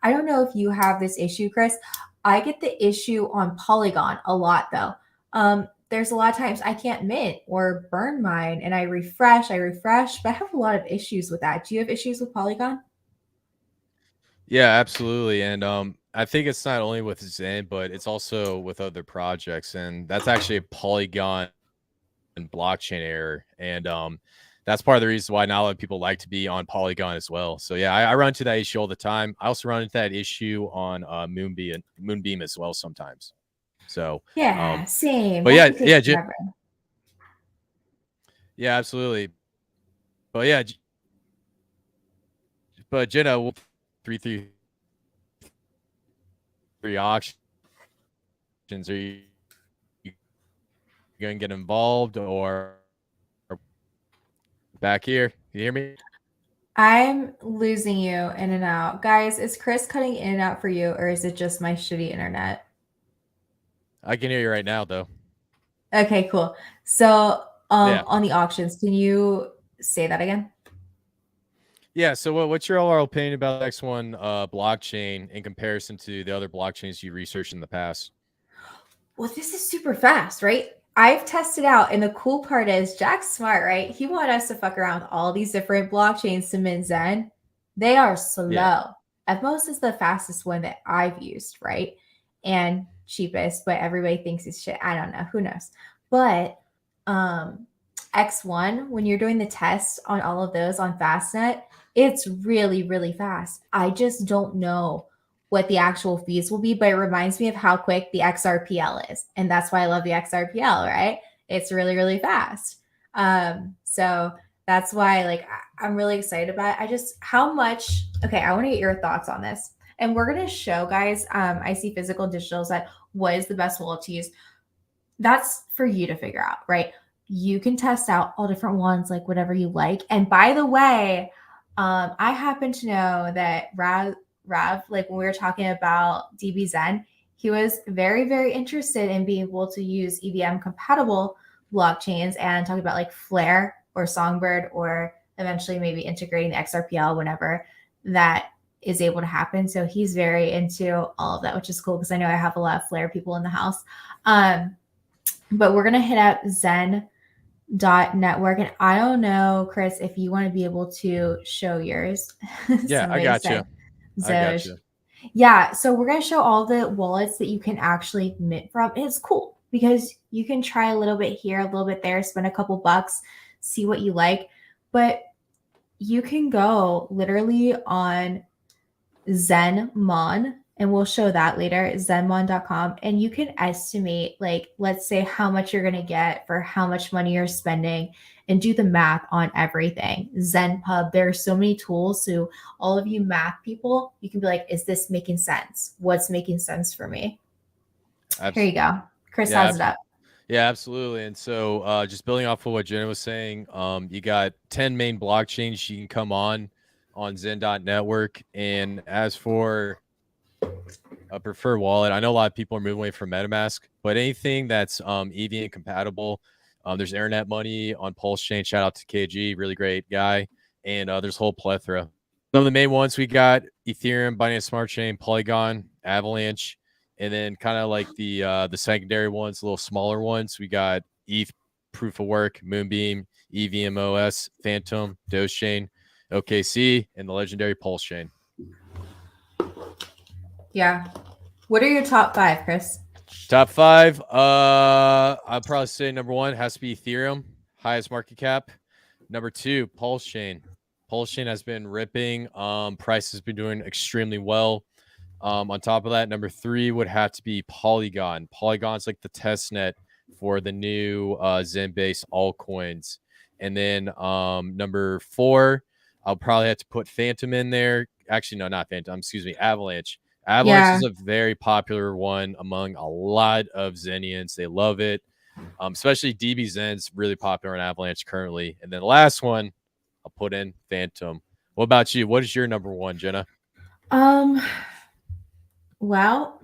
don't know if you have this issue, Chris. I get the issue on Polygon a lot, though. There's a lot of times I can't mint or burn mine, and I refresh, but I have a lot of issues with that. Do you have issues with Polygon? Yeah, absolutely. And I think it's not only with Zen, but it's also with other projects. And that's actually a Polygon and blockchain error. And that's part of the reason why not a lot of people like to be on Polygon as well. So yeah, I run into that issue all the time. I also run into that issue on Moonbeam as well sometimes. So yeah, same. But yeah, absolutely. But yeah, but Jenna, 333 auctions. Are you going to get involved or back here? You hear me? I'm losing you in and out. Guys, is Chris cutting in and out for you, or is it just my shitty internet? I can hear you right now, though. Okay, cool. So on the auctions, can you say that again? Yeah, so what's your overall opinion about X1 blockchain in comparison to the other blockchains you researched in the past? Well, this is super fast, right? I've tested out, and the cool part is Jack's smart, right? He wanted us to fuck around with all these different blockchains to mint Zen. They are slow. Yeah. Evmos is the fastest one that I've used, right? And cheapest, but everybody thinks it's shit. I don't know. Who knows? But X1, when you're doing the test on all of those on Fastnet, it's really, really fast. I just don't know what the actual fees will be, but it reminds me of how quick the XRPL is. And that's why I love the XRPL, right? It's really, really fast. So that's why like I'm really excited about it. I just how much okay, I want to get your thoughts on this. And we're gonna show guys, I see physical and digital that what is the best wallet to use. That's for you to figure out, right? You can test out all different ones, like whatever you like. And by the way, I happen to know that Rav, like when we were talking about DBXEN, he was very, very interested in being able to use EVM compatible blockchains and talking about like Flare or Songbird or eventually maybe integrating the XRPL whenever that is able to happen. So he's very into all of that, which is cool because I know I have a lot of Flare people in the house. But we're going to hit up Zen.network. And I don't know, Chris, if you want to be able to show yours. Yeah, I got you. I got you. Yeah, so we're going to show all the wallets that you can actually mint from. And it's cool because you can try a little bit here, a little bit there, spend a couple bucks, see what you like. But you can go literally on Zenmon, and we'll show that later, zenmon.com, and you can estimate, like, let's say how much you're going to get for how much money you're spending and do the math on everything. ZenPub, there are so many tools. So all of you math people, you can be like, is this making sense? What's making sense for me? Here you go. Chris has it up. Yeah, absolutely. And so just building off of what Jenna was saying, you got 10 main blockchains you can come on Zen.network. And as for a preferred wallet, I know a lot of people are moving away from MetaMask, but anything that's EVM compatible, there's Internet Money on Pulse Chain. Shout out to KG, really great guy. And there's a whole plethora. Some of the main ones we got Ethereum, Binance Smart Chain, Polygon, Avalanche, and then kind of like the secondary ones, a little smaller ones. We got ETH, Proof of Work, Moonbeam, EVMOS, Phantom, Dogechain, OKC, and the legendary Pulse Chain. Yeah. What are your top 5, Chris? Top 5. I'd probably say number 1 has to be Ethereum, highest market cap. Number 2, Pulse Chain. Pulse Chain has been ripping. Price has been doing extremely well. On top of that, number 3 would have to be Polygon. Polygon's like the test net for the new Zen-based altcoins. And then number 4, I'll probably have to put Phantom in there. Actually, no, not Phantom. Excuse me, Avalanche. Avalanche is a very popular one among a lot of Zenians. They love it. Especially DBXEN's really popular on Avalanche currently. And then the last one, I'll put in Phantom. What about you? What is your number 1, Jenna? Well,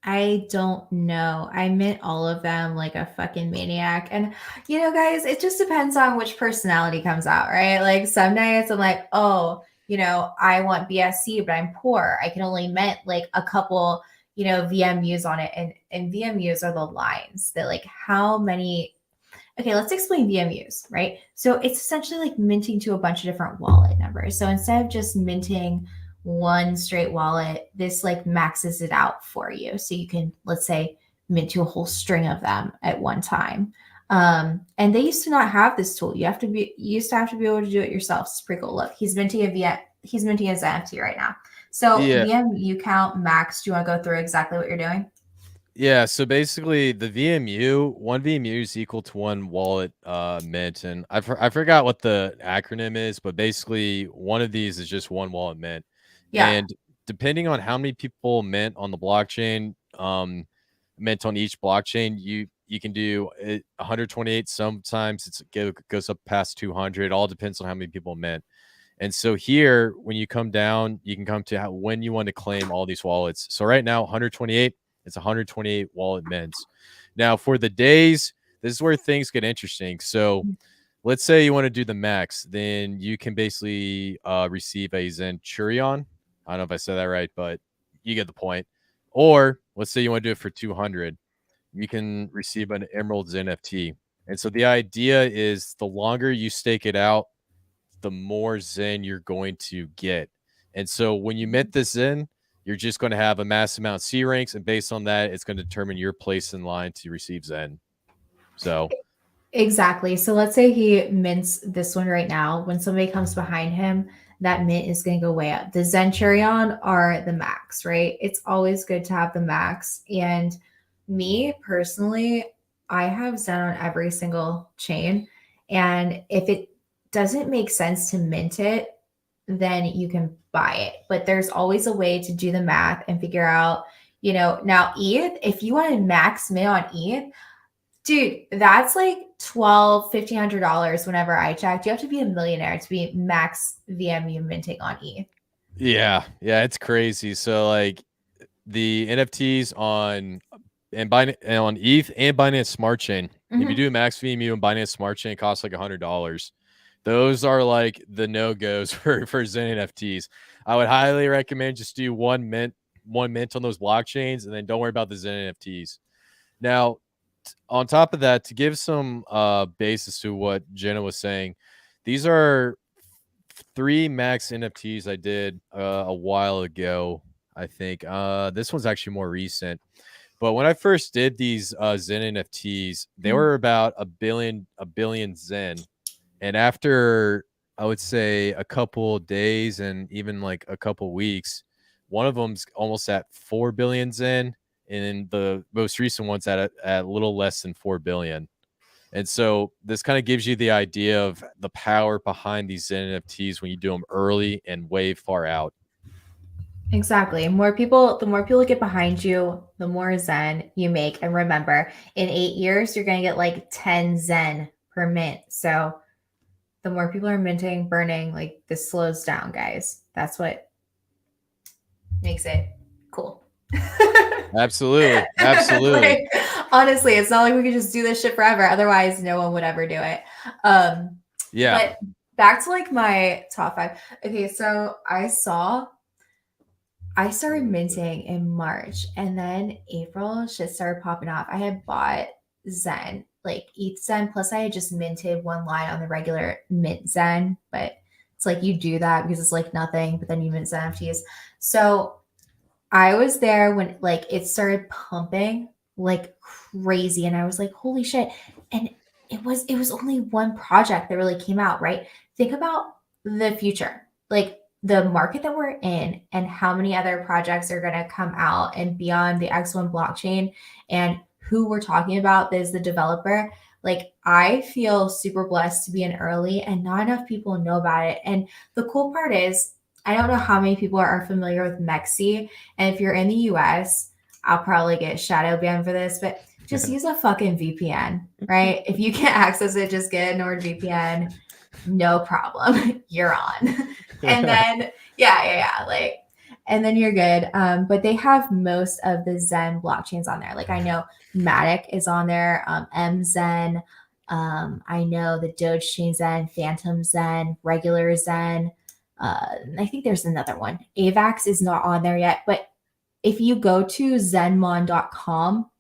I don't know. I mint all of them like a fucking maniac. And, you know, guys, it just depends on which personality comes out, right? Like some nights I'm like, oh, you know, I want BSC, but I'm poor. I can only mint like a couple, you know, VMUs on it. And VMUs are the lines that like how many. Okay, let's explain VMUs, right? So it's essentially like minting to a bunch of different wallet numbers. So instead of just minting one straight wallet, this like maxes it out for you. So you can, let's say, mint to a whole string of them at one time. And they used to not have this tool. You used to have to be able to do it yourself. Sprinkle, look, he's minting his NFT right now. So VMU count max. Do you want to go through exactly what you're doing? Yeah, so basically the VMU, one VMU is equal to one wallet mint. And I forgot what the acronym is, but basically one of these is just one wallet mint. Yeah. And depending on how many people mint on the blockchain, mint on each blockchain, you can do 128. Sometimes it goes up past 200. It all depends on how many people mint. And so here, when you come down, you can come to when you want to claim all these wallets. So right now, 128. It's 128 wallet mints. Now, for the days, this is where things get interesting. So let's say you want to do the max. Then you can basically receive a Centurion. I don't know if I said that right, but you get the point. Or let's say you want to do it for 200. You can receive an Emerald's NFT. And so the idea is the longer you stake it out, the more Zen you're going to get. And so when you mint this in, you're just going to have a mass amount of C ranks, and based on that, it's going to determine your place in line to receive Zen. So Exactly. So let's say he mints this one right now. When somebody comes behind him, that mint is going to go way up. The Centurion are the max, right? It's always good to have the max. And me personally, I have Zen on every single chain. And if it doesn't make sense to mint it, then you can buy it. But there's always a way to do the math and figure out, now ETH, if you want to max mint on ETH, dude, that's like $1,200-$1,500 whenever I checked. You have to be a millionaire to be max VMU minting on ETH. yeah, it's crazy. So like the NFTs on on ETH and Binance Smart Chain, if you do max VMU and Binance Smart Chain, it costs like $100. Those are like the no-goes for Zen NFTs. I would highly recommend just do one mint on those blockchains, and then don't worry about the Zen NFTs. Now, on top of that, to give some basis to what Jenna was saying, these are 3 max NFTs I did a while ago. I think this one's actually more recent. But when I first did these Zen NFTs, they were about a billion Zen. And after, I would say, a couple days and even like a couple weeks, one of them's almost at 4 billion Zen, and the most recent one's at a little less than 4 billion. And so this kind of gives you the idea of the power behind these Zen NFTs when you do them early and way far out. Exactly. The more people get behind you, the more Zen you make. And remember, in 8 years, you're going to get like 10 Zen per mint. So the more people are minting, burning, like this slows down, guys. That's what makes it cool. Absolutely. Like, honestly, it's not like we could just do this shit forever. Otherwise, no one would ever do it. Yeah. But back to like my top 5. Okay, so I started minting in March, and then April shit started popping off. I had bought Zen, like ETH Zen, plus I had just minted one line on the regular mint Zen, but it's like you do that because it's like nothing, but then you mint Zen NFTs. So I was there when like it started pumping like crazy, and I was like, holy shit. And it was only one project that really came out, right? Think about the future. Like the market that we're in and how many other projects are going to come out and beyond the X1 blockchain, and who we're talking about is the developer. Like I feel super blessed to be in early, and not enough people know about it. And the cool part is, I don't know how many people are familiar with Mexi. And if you're in the US, I'll probably get shadow banned for this, but just use a fucking VPN, right? If you can't access it, just get a NordVPN. No problem. You're on. And then, like, and then you're good. But they have most of the Zen blockchains on there. Like I know Matic is on there, MZen. I know the Doge Chain Zen, Phantom Zen, regular Zen. I think there's another one. AVAX is not on there yet, but if you go to zenmon.com,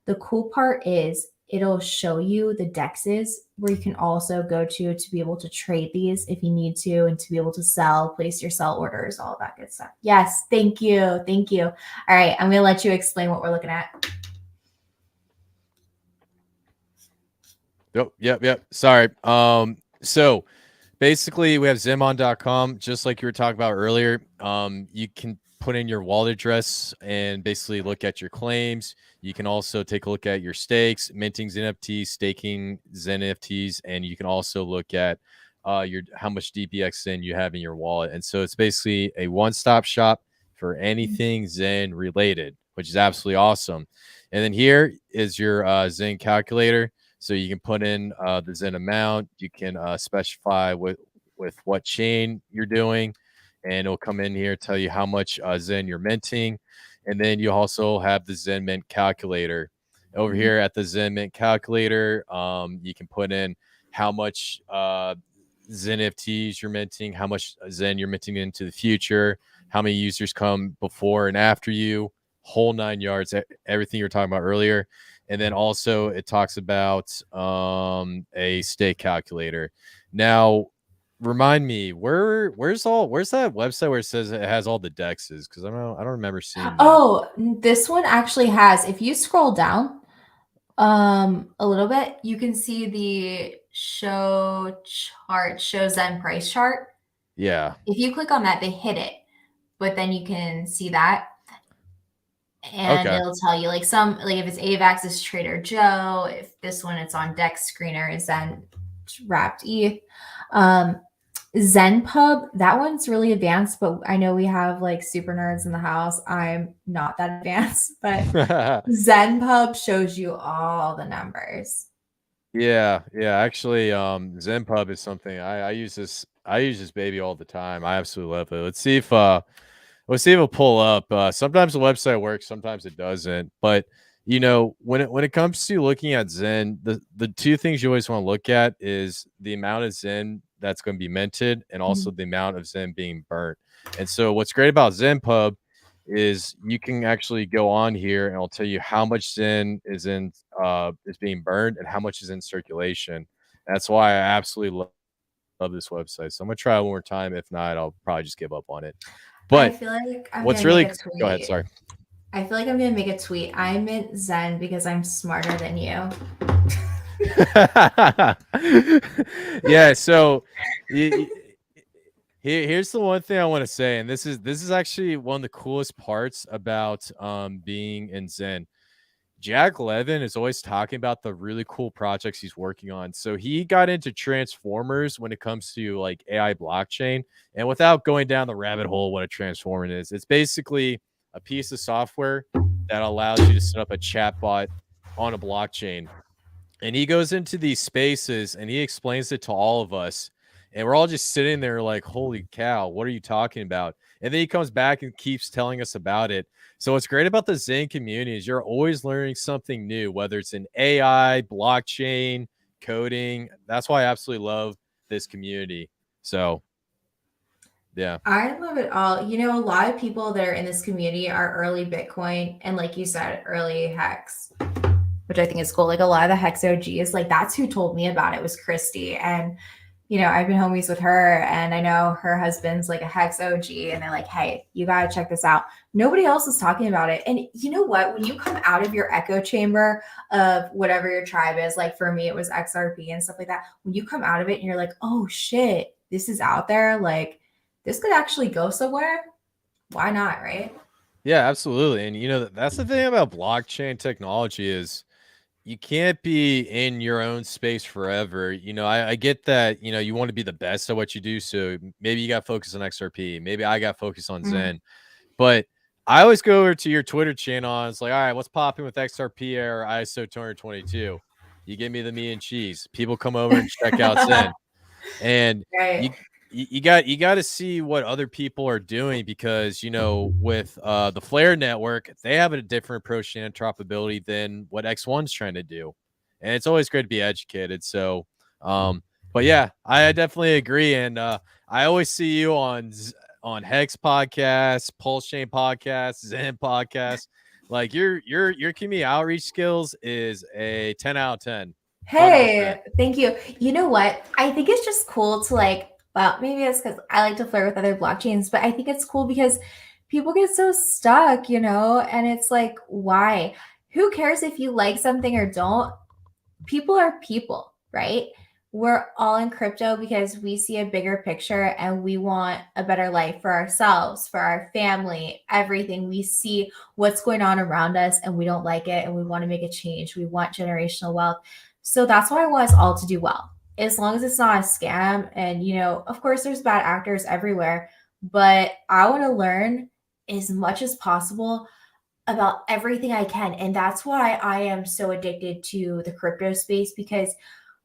the cool part is it'll show you the dexes where you can also go to be able to trade these if you need to, and to be able to sell, place your sell orders, all that good stuff. Yes, thank you. Thank you. All right, I'm going to let you explain what we're looking at. Yep. Sorry. So basically we have zenmon.com, just like you were talking about earlier. You can put in your wallet address and basically look at your claims. You can also take a look at your stakes, minting Zen NFTs, staking Zen NFTs, and you can also look at how much DBXEN you have in your wallet. And so it's basically a one-stop shop for anything Zen related, which is absolutely awesome. And then here is your Zen calculator. So you can put in the Zen amount. You can specify with what chain you're doing, and it'll come in here, tell you how much Zen you're minting. And then you also have the Zen Mint calculator. Over here at the Zen Mint calculator, you can put in how much Zen NFTs you're minting, how much Zen you're minting into the future, how many users come before and after you, whole 9 yards, everything you were talking about earlier. And then also it talks about a stake calculator. Now, remind me, where's that website where it says it has all the dexes? Because I don't remember seeing that. Oh, this one actually has, if you scroll down, A little bit. You can see the show chart, show Zen price chart. Yeah. If you click on that, they hit it, but then you can see that. And Okay. it'll tell you like some, like if it's AVAX, it's Trader Joe. If this one, it's on Dex Screener, is Zen Wrapped ETH. Zen Pub, that one's really advanced, but I know we have like super nerds in the house. I'm not that advanced, but Zen Pub shows you all the numbers. Yeah, yeah. Actually, ZenPub is something I use this. I use this baby all the time. I absolutely love it. Let's see if it'll pull up. Sometimes the website works, sometimes it doesn't. But when it comes to looking at Zen, the two things you always want to look at is the amount of Zen that's going to be minted, and also the amount of Zen being burnt. And so, what's great about ZenPub is you can actually go on here and I'll tell you how much Zen is being burned and how much is in circulation. That's why I absolutely love this website. So I'm gonna try it one more time. If not, I'll probably just give up on it. I But feel like I'm what's gonna really make a tweet. go ahead, sorry. I feel like I'm gonna make a tweet. I mint Zen because I'm smarter than you. Yeah, so here's the one thing I want to say, and this is actually one of the coolest parts about being in Zen. Jack Levin is always talking about the really cool projects he's working on. So he got into transformers when it comes to like AI blockchain. And without going down the rabbit hole, what a transformer is, it's basically a piece of software that allows you to set up a chatbot on a blockchain. And he goes into these spaces and he explains it to all of us. And we're all just sitting there like, holy cow, what are you talking about? And then he comes back and keeps telling us about it. So what's great about the Zen community is you're always learning something new, whether it's in AI, blockchain, coding. That's why I absolutely love this community. So yeah. I love it all. You know, a lot of people that are in this community are early Bitcoin and, like you said, early Hex, which I think is cool. Like a lot of the Hex OGs, like that's who told me about it was Christy. And, you know, I've been homies with her and I know her husband's like a Hex OG and they're like, hey, you got to check this out. Nobody else is talking about it. And you know what? When you come out of your echo chamber of whatever your tribe is, like for me, it was XRP and stuff like that. When you come out of it and you're like, oh shit, this is out there. Like this could actually go somewhere. Why not? Right? Yeah, absolutely. And that's the thing about blockchain technology is you can't be in your own space forever. I get that, you want to be the best at what you do. So maybe you got focused on XRP. Maybe I got focused on Zen. But I always go over to your Twitter channel and it's like, all right, what's popping with XRP or ISO 222? You give me the meat and cheese. People come over and check out Zen. And Right. you got to see what other people are doing because with the Flare network, they have a different approach to interoperability than what X1's trying to do, and it's always great to be educated. So but yeah, I definitely agree, and I always see you on Hex podcast, Pulse Chain podcast, Zen podcast. Like your community outreach skills is a 10 out of 10. 100%. Hey, thank you. You know what? I think it's just cool to like, well, maybe it's because I like to flirt with other blockchains, but I think it's cool because people get so stuck, you know, and it's like, why? Who cares if you like something or don't? People are people, right? We're all in crypto because we see a bigger picture and we want a better life for ourselves, for our family, everything. We see what's going on around us and we don't like it and we want to make a change. We want generational wealth. So that's why I want us all to do well. As long as it's not a scam. And, you know, of course, there's bad actors everywhere, but I want to learn as much as possible about everything I can. And that's why I am so addicted to the crypto space because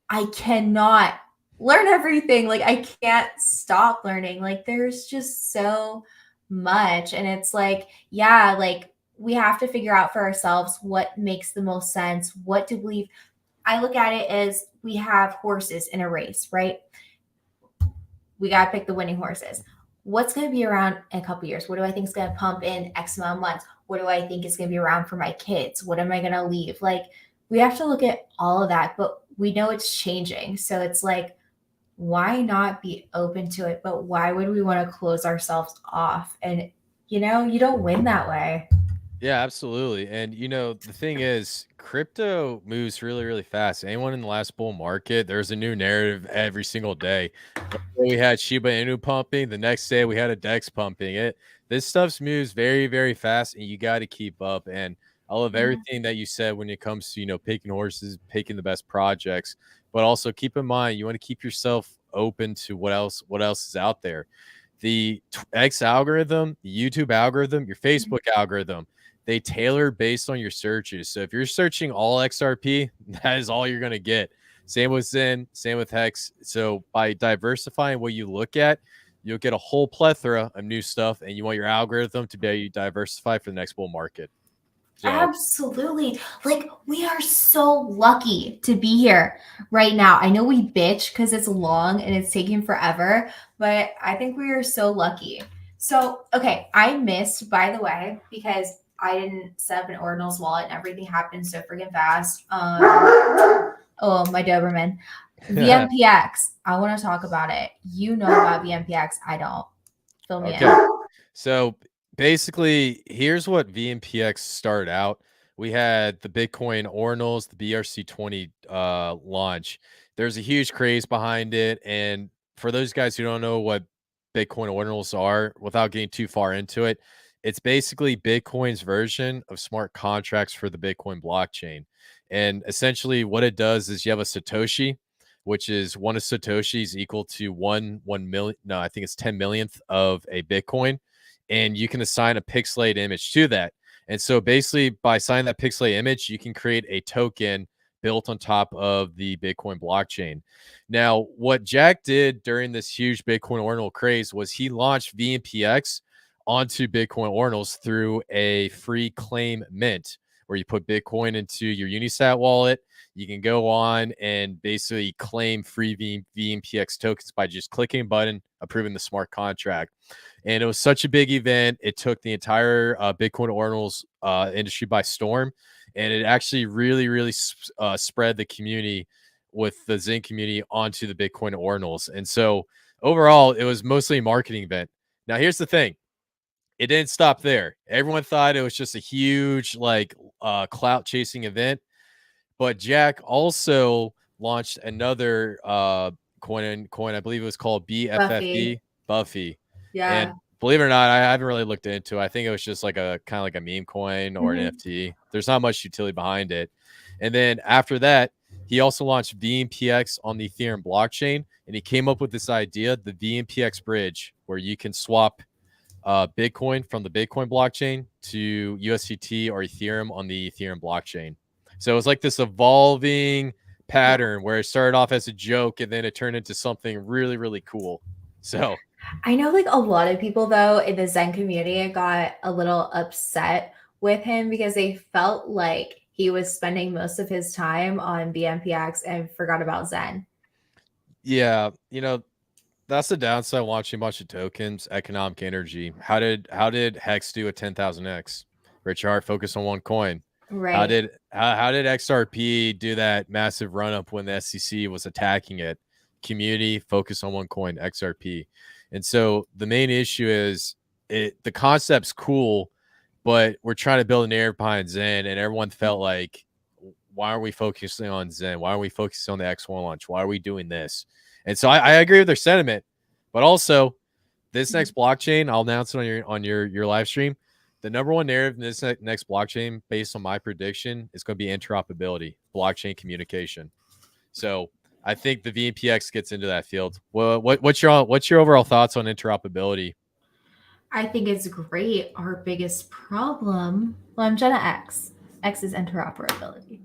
I cannot learn everything. Like, I can't stop learning. Like, there's just so much. And it's like, yeah, like we have to figure out for ourselves what makes the most sense, what to believe. I look at it as we have horses in a race, right? We got to pick the winning horses. What's going to be around in a couple years? What do I think is going to pump in X amount of months? What do I think is going to be around for my kids? What am I going to leave? Like, we have to look at all of that, but we know it's changing. So it's like, why not be open to it? But why would we want to close ourselves off? And, you know, you don't win that way. Yeah, absolutely. And the thing is, crypto moves really, really fast. Anyone in the last bull market, there's a new narrative every single day. One day we had Shiba Inu pumping, the next day we had a DEX pumping. This stuff moves very, very fast, and you got to keep up. And I love Mhm. everything that you said when it comes to picking horses, picking the best projects, but also keep in mind you want to keep yourself open to what else is out there. The X algorithm, the YouTube algorithm, your Mhm. Facebook algorithm, they tailor based on your searches. So if you're searching all XRP, that is all you're going to get. Same with Zen, same with Hex. So by diversifying what you look at, you'll get a whole plethora of new stuff, and you want your algorithm to be diversified for the next bull market. So Absolutely. Like, we are so lucky to be here right now. I know we bitch because it's long and it's taking forever, but I think we are so lucky. So, okay, I missed, by the way, because I didn't set up an Ordinals wallet and everything happened so freaking fast. Oh, my Doberman. VMPX. I want to talk about it. You know about VMPX. I don't. Fill me in. okay. So basically, here's what VMPX started out. We had the Bitcoin Ordinals, the BRC20 launch. There's a huge craze behind it. And for those guys who don't know what Bitcoin Ordinals are, without getting too far into it, it's basically Bitcoin's version of smart contracts for the Bitcoin blockchain. And essentially, what it does is you have a Satoshi, which is one of Satoshi's equal to one million. No, I think it's 10 millionth of a Bitcoin, and you can assign a pixelated image to that. And so basically, by assigning that pixelated image, you can create a token built on top of the Bitcoin blockchain. Now, what Jack did during this huge Bitcoin ordinal craze was he launched VNPX onto Bitcoin ordinals through a free claim mint, where you put Bitcoin into your Unisat wallet. You can go on and basically claim free VNPX tokens by just clicking a button, approving the smart contract. And it was such a big event. It took the entire Bitcoin ordinals industry by storm. And it actually really, really spread the community with the Zen community onto the Bitcoin ordinals. And so overall, it was mostly a marketing event. Now, here's the thing. It didn't stop there. Everyone thought it was just a huge, clout chasing event. But Jack also launched another coin. I believe it was called Buffy. BFFE, Buffy. Yeah. And believe it or not, I haven't really looked into it. I think it was just like a kind of like a meme coin or an Mhm. NFT. There's not much utility behind it. And then after that, he also launched VNPX on the Ethereum blockchain, and he came up with this idea, the VNPX bridge, where you can swap Bitcoin from the Bitcoin blockchain to USDT or Ethereum on the Ethereum blockchain. So it was like this evolving pattern where it started off as a joke and then it turned into something really, really cool. So I know like a lot of people though in the Zen community got a little upset with him because they felt like he was spending most of his time on BMPX and forgot about Zen. yeah, that's the downside of launching a bunch of tokens, economic energy. How did Hex do a 10,000x? Richard Hart focused on one coin. How Right. did how did XRP do that massive run up when the SEC was attacking it? Community focus on one coin, XRP. And so the main issue is the concept's cool, but we're trying to build an narrative behind Zen, and everyone felt like, why are we focusing on Zen? Why are we focusing on the X1 launch? Why are we doing this? And so I agree with their sentiment, but also this next blockchain, I'll announce it on your live stream. The number one narrative in this next blockchain, based on my prediction, is going to be interoperability, blockchain communication. So I think the VNPX gets into that field. Well, what's your overall thoughts on interoperability? I think it's great. Our biggest problem, well, I'm Gen X. X is interoperability.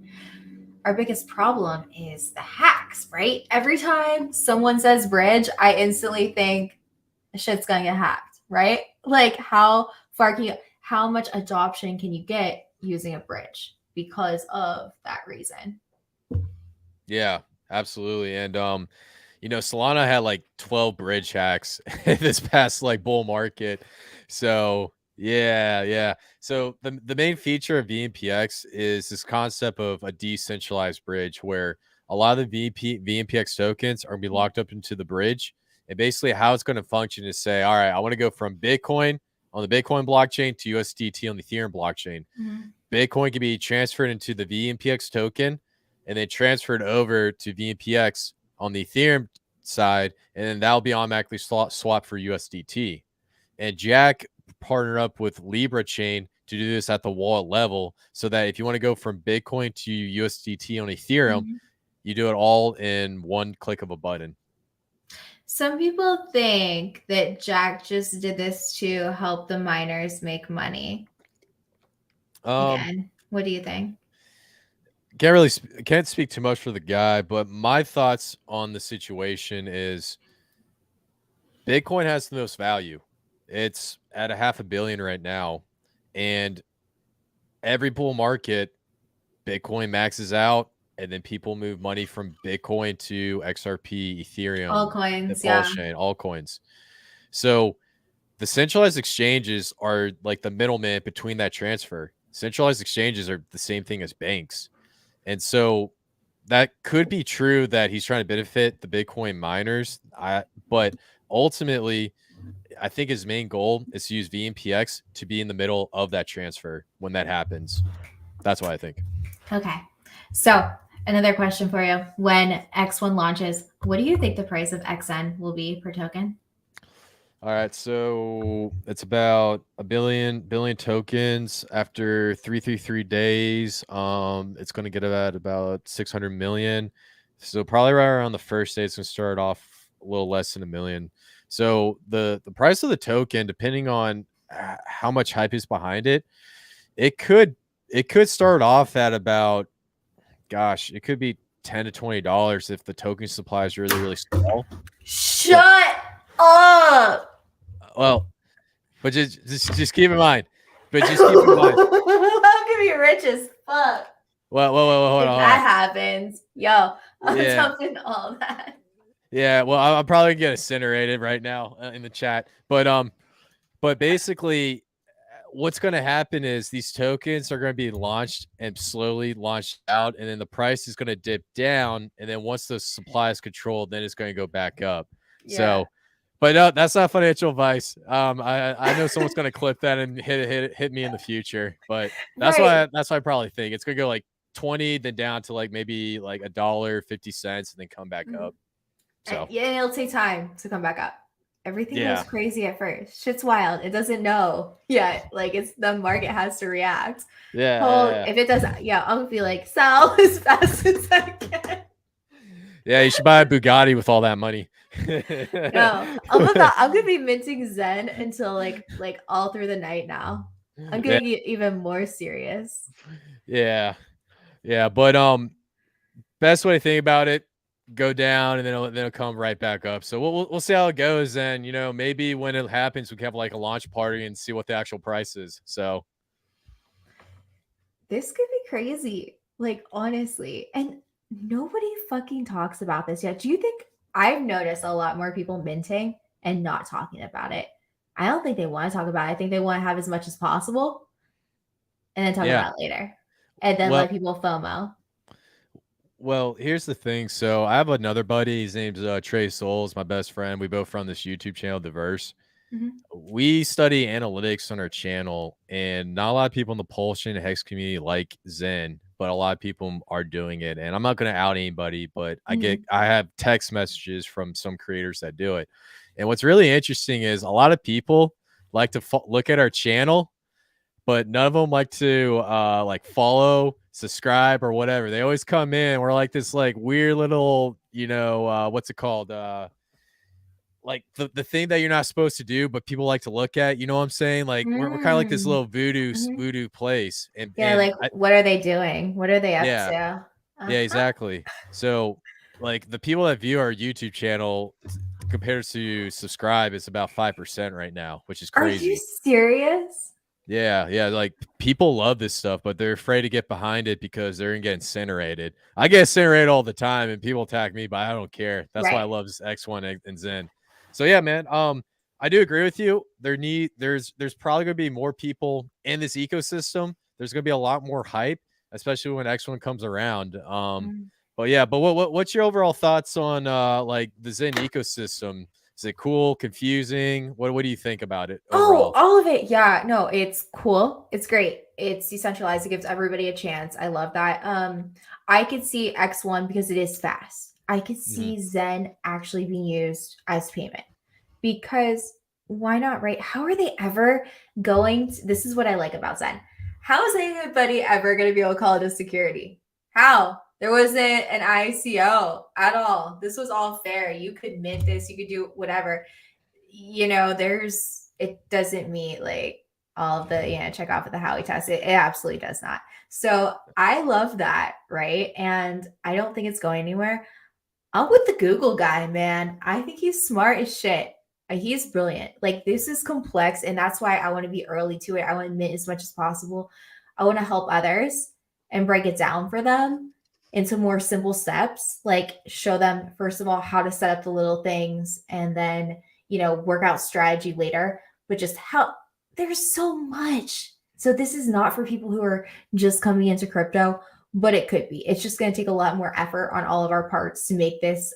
Our biggest problem is the hacks, right? Every time someone says bridge, I instantly think shit's gonna get hacked, right? Like how much adoption can you get using a bridge because of that reason? Yeah, absolutely. And Solana had like 12 bridge hacks this past like bull market. So yeah, yeah. So the main feature of VNPX is this concept of a decentralized bridge where a lot of the VNPX tokens are gonna be locked up into the bridge. And basically how it's going to function is say, all right, I want to go from Bitcoin on the Bitcoin blockchain to USDT on the Ethereum blockchain. Bitcoin can be transferred into the VNPX token and then transferred over to VNPX on the Ethereum side, and then that'll be automatically swapped for USDT. And Jack partnered up with Libra Chain to do this at the wallet level, so that if you want to go from Bitcoin to USDT on Ethereum, you do it all in one click of a button. Some people think that Jack just did this to help the miners make money. Again, what do you think? Can't speak too much for the guy, but my thoughts on the situation is Bitcoin has the most value. It's at $500 million right now, and every bull market, Bitcoin maxes out, and then people move money from Bitcoin to XRP, Ethereum, altcoins, altcoins. So the centralized exchanges are like the middleman between that transfer. Centralized exchanges are the same thing as banks. And so that could be true that he's trying to benefit the Bitcoin miners. But ultimately, I think his main goal is to use VNPX to be in the middle of that transfer when that happens. That's what I think. Okay. So another question for you. When X1 launches, what do you think the price of XN will be per token? All right, so it's about a billion tokens after 333 days. It's going to get about 600 million. So probably right around the first day, it's going to start off a little less than $1 million. So the price of the token, depending on how much hype is behind it, it could start off at about, gosh, it could be $10 to $20 if the token supply is really, really small. Shut up. Well, but just keep in mind. But just keep in mind. I'm gonna be rich as fuck. Well, hold on. That happens, yo, I'm jumping all that. Yeah, well, I'm probably gonna get incinerated right now in the chat. But basically, what's going to happen is these tokens are going to be launched and slowly launched out, and then the price is going to dip down, and then once the supply is controlled, then it's going to go back up. Yeah. So, but no, that's not financial advice. I know someone's going to clip that and hit me in the future, but that's why I probably think it's going to go like 20, then down to like maybe like $1.50, and then come back up. So yeah, it'll take time to come back up. Everything goes crazy at first. Shit's wild. It doesn't know yet. Like, it's the market has to react. If it doesn't, I'll be like, sell as fast as I can. Yeah, you should buy a Bugatti with all that money. No, I'm gonna be minting Xen until like all through the night now. I'm gonna get even more serious. Yeah. But best way to think about it, go down and then it'll come right back up. So we'll see how it goes. And maybe when it happens, we can have like a launch party and see what the actual price is. So this could be crazy, like, honestly. And nobody fucking talks about this yet. Do you think? I've noticed a lot more people minting and not talking about it. I don't think they want to talk about it. I think they want to have as much as possible and then talk about it later, and then let people FOMO. Well, here's the thing. So I have another buddy. His name's Trey Souls, my best friend. We both run this YouTube channel, Diverse. We study analytics on our channel, and not a lot of people in the Pulsion and Hex community like Xen, but a lot of people are doing it. And I'm not going to out anybody, but I have text messages from some creators that do it. And what's really interesting is a lot of people like to look at our channel, but none of them like to like follow, subscribe, or whatever. They always come in. We're like this like weird little, what's it called? Like the thing that you're not supposed to do, but people like to look at. You know what I'm saying? Like we're kind of like this little voodoo place. And what are they doing? What are they up to? Yeah, exactly. So like the people that view our YouTube channel compared to subscribe, it's about 5% right now, which is crazy. Are you serious? Yeah. Like people love this stuff, but they're afraid to get behind it because they're gonna get incinerated. I get incinerated all the time, and people attack me, but I don't care. That's why I love this X1 and Xen. So yeah, man. I do agree with you. There's probably gonna be more people in this ecosystem. There's gonna be a lot more hype, especially when X1 comes around. But what's your overall thoughts on like the Xen ecosystem? Is it cool, confusing? What do you think about it Oh, overall? all of it. Yeah, no, it's cool. It's great. It's decentralized. It gives everybody a chance. I love that. I could see X1 because it is fast. I could Mhm. see Zen actually being used as payment because why not, right? How are they ever going to, this is what I like about Zen. How is anybody ever going to be able to call it a security? How? There wasn't an ICO at all. This was all fair. You could mint this, you could do whatever. There's it doesn't meet like all of the check off of the Howey test. It absolutely does not. So I love that, right? And I don't think it's going anywhere. I'm with the Google guy, man. I think he's smart as shit. He's brilliant. Like this is complex, and that's why I want to be early to it. I want to admit as much as possible. I want to help others and break it down for them into more simple steps. Like show them first of all how to set up the little things, and then work out strategy later. But just help. There's so much. So this is not for people who are just coming into crypto, but it could be. It's just going to take a lot more effort on all of our parts to make this,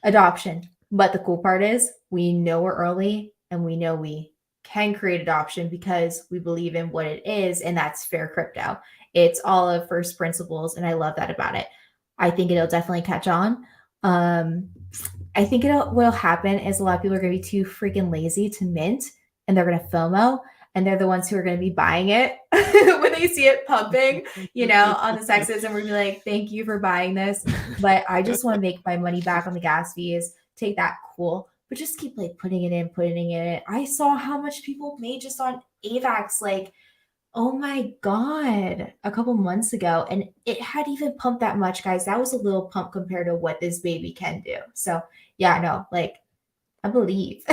adoption. But the cool part is we know we're early and we know we can create adoption because we believe in what it is, and that's fair crypto. It's all of first principles, and I love that about it. I think it'll definitely catch on. I think what'll happen is a lot of people are going to be too freaking lazy to mint, and they're going to FOMO, and they're the ones who are going to be buying it when they see it pumping, on the sexes, and we're going to be like, thank you for buying this. But I just want to make my money back on the gas fees, take that cool, but just keep like putting it in. I saw how much people made just on AVAX, like, oh my God, a couple months ago. And it had even pumped that much, guys. That was a little pump compared to what this baby can do. So yeah, no, like I believe.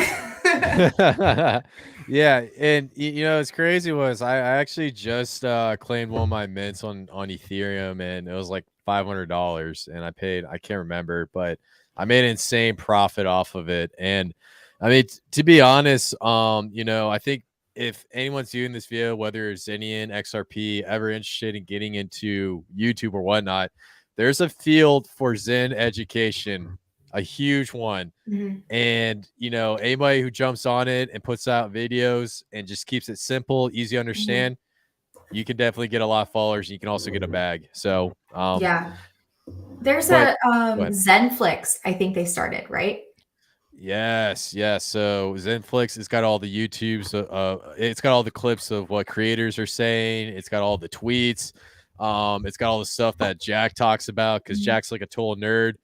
Yeah, and it's crazy was I actually just claimed one of my mints on Ethereum, and it was like $500, and I can't remember, but I made an insane profit off of it. And I mean, to be honest, I think if anyone's viewing this video, whether it's XENIAN, XRP, ever interested in getting into YouTube or whatnot, there's a field for Zen education, a huge one. Mhm. And anybody who jumps on it and puts out videos and just keeps it simple, easy to understand, you can definitely get a lot of followers, and you can also get a bag. So Yeah. There's but a go ahead. Zenflix, I think they started, right? Yes, yes. So Zenflix, it's got all the YouTubes. It's got all the clips of what creators are saying. It's got all the tweets. It's got all the stuff that Jack talks about, because Mhm. Jack's like a total nerd,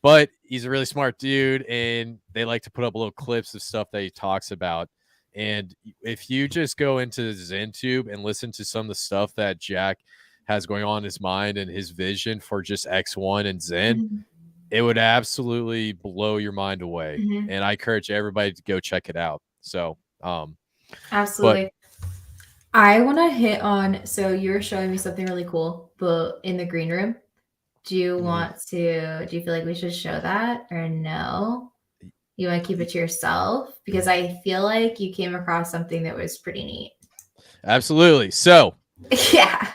but he's a really smart dude, and they like to put up little clips of stuff that he talks about. And if you just go into ZenTube and listen to some of the stuff that Jack has going on in his mind and his vision for just X1 and Zen, Mhm. it would absolutely blow your mind away. Mhm. And I encourage everybody to go check it out. So, but Absolutely. I want to hit on, so you're showing me something really cool, but in the green room. Do you mhm. do you feel like we should show that or no? You want to keep it to yourself? Because I feel like you came across something that was pretty neat. Absolutely. So Yeah.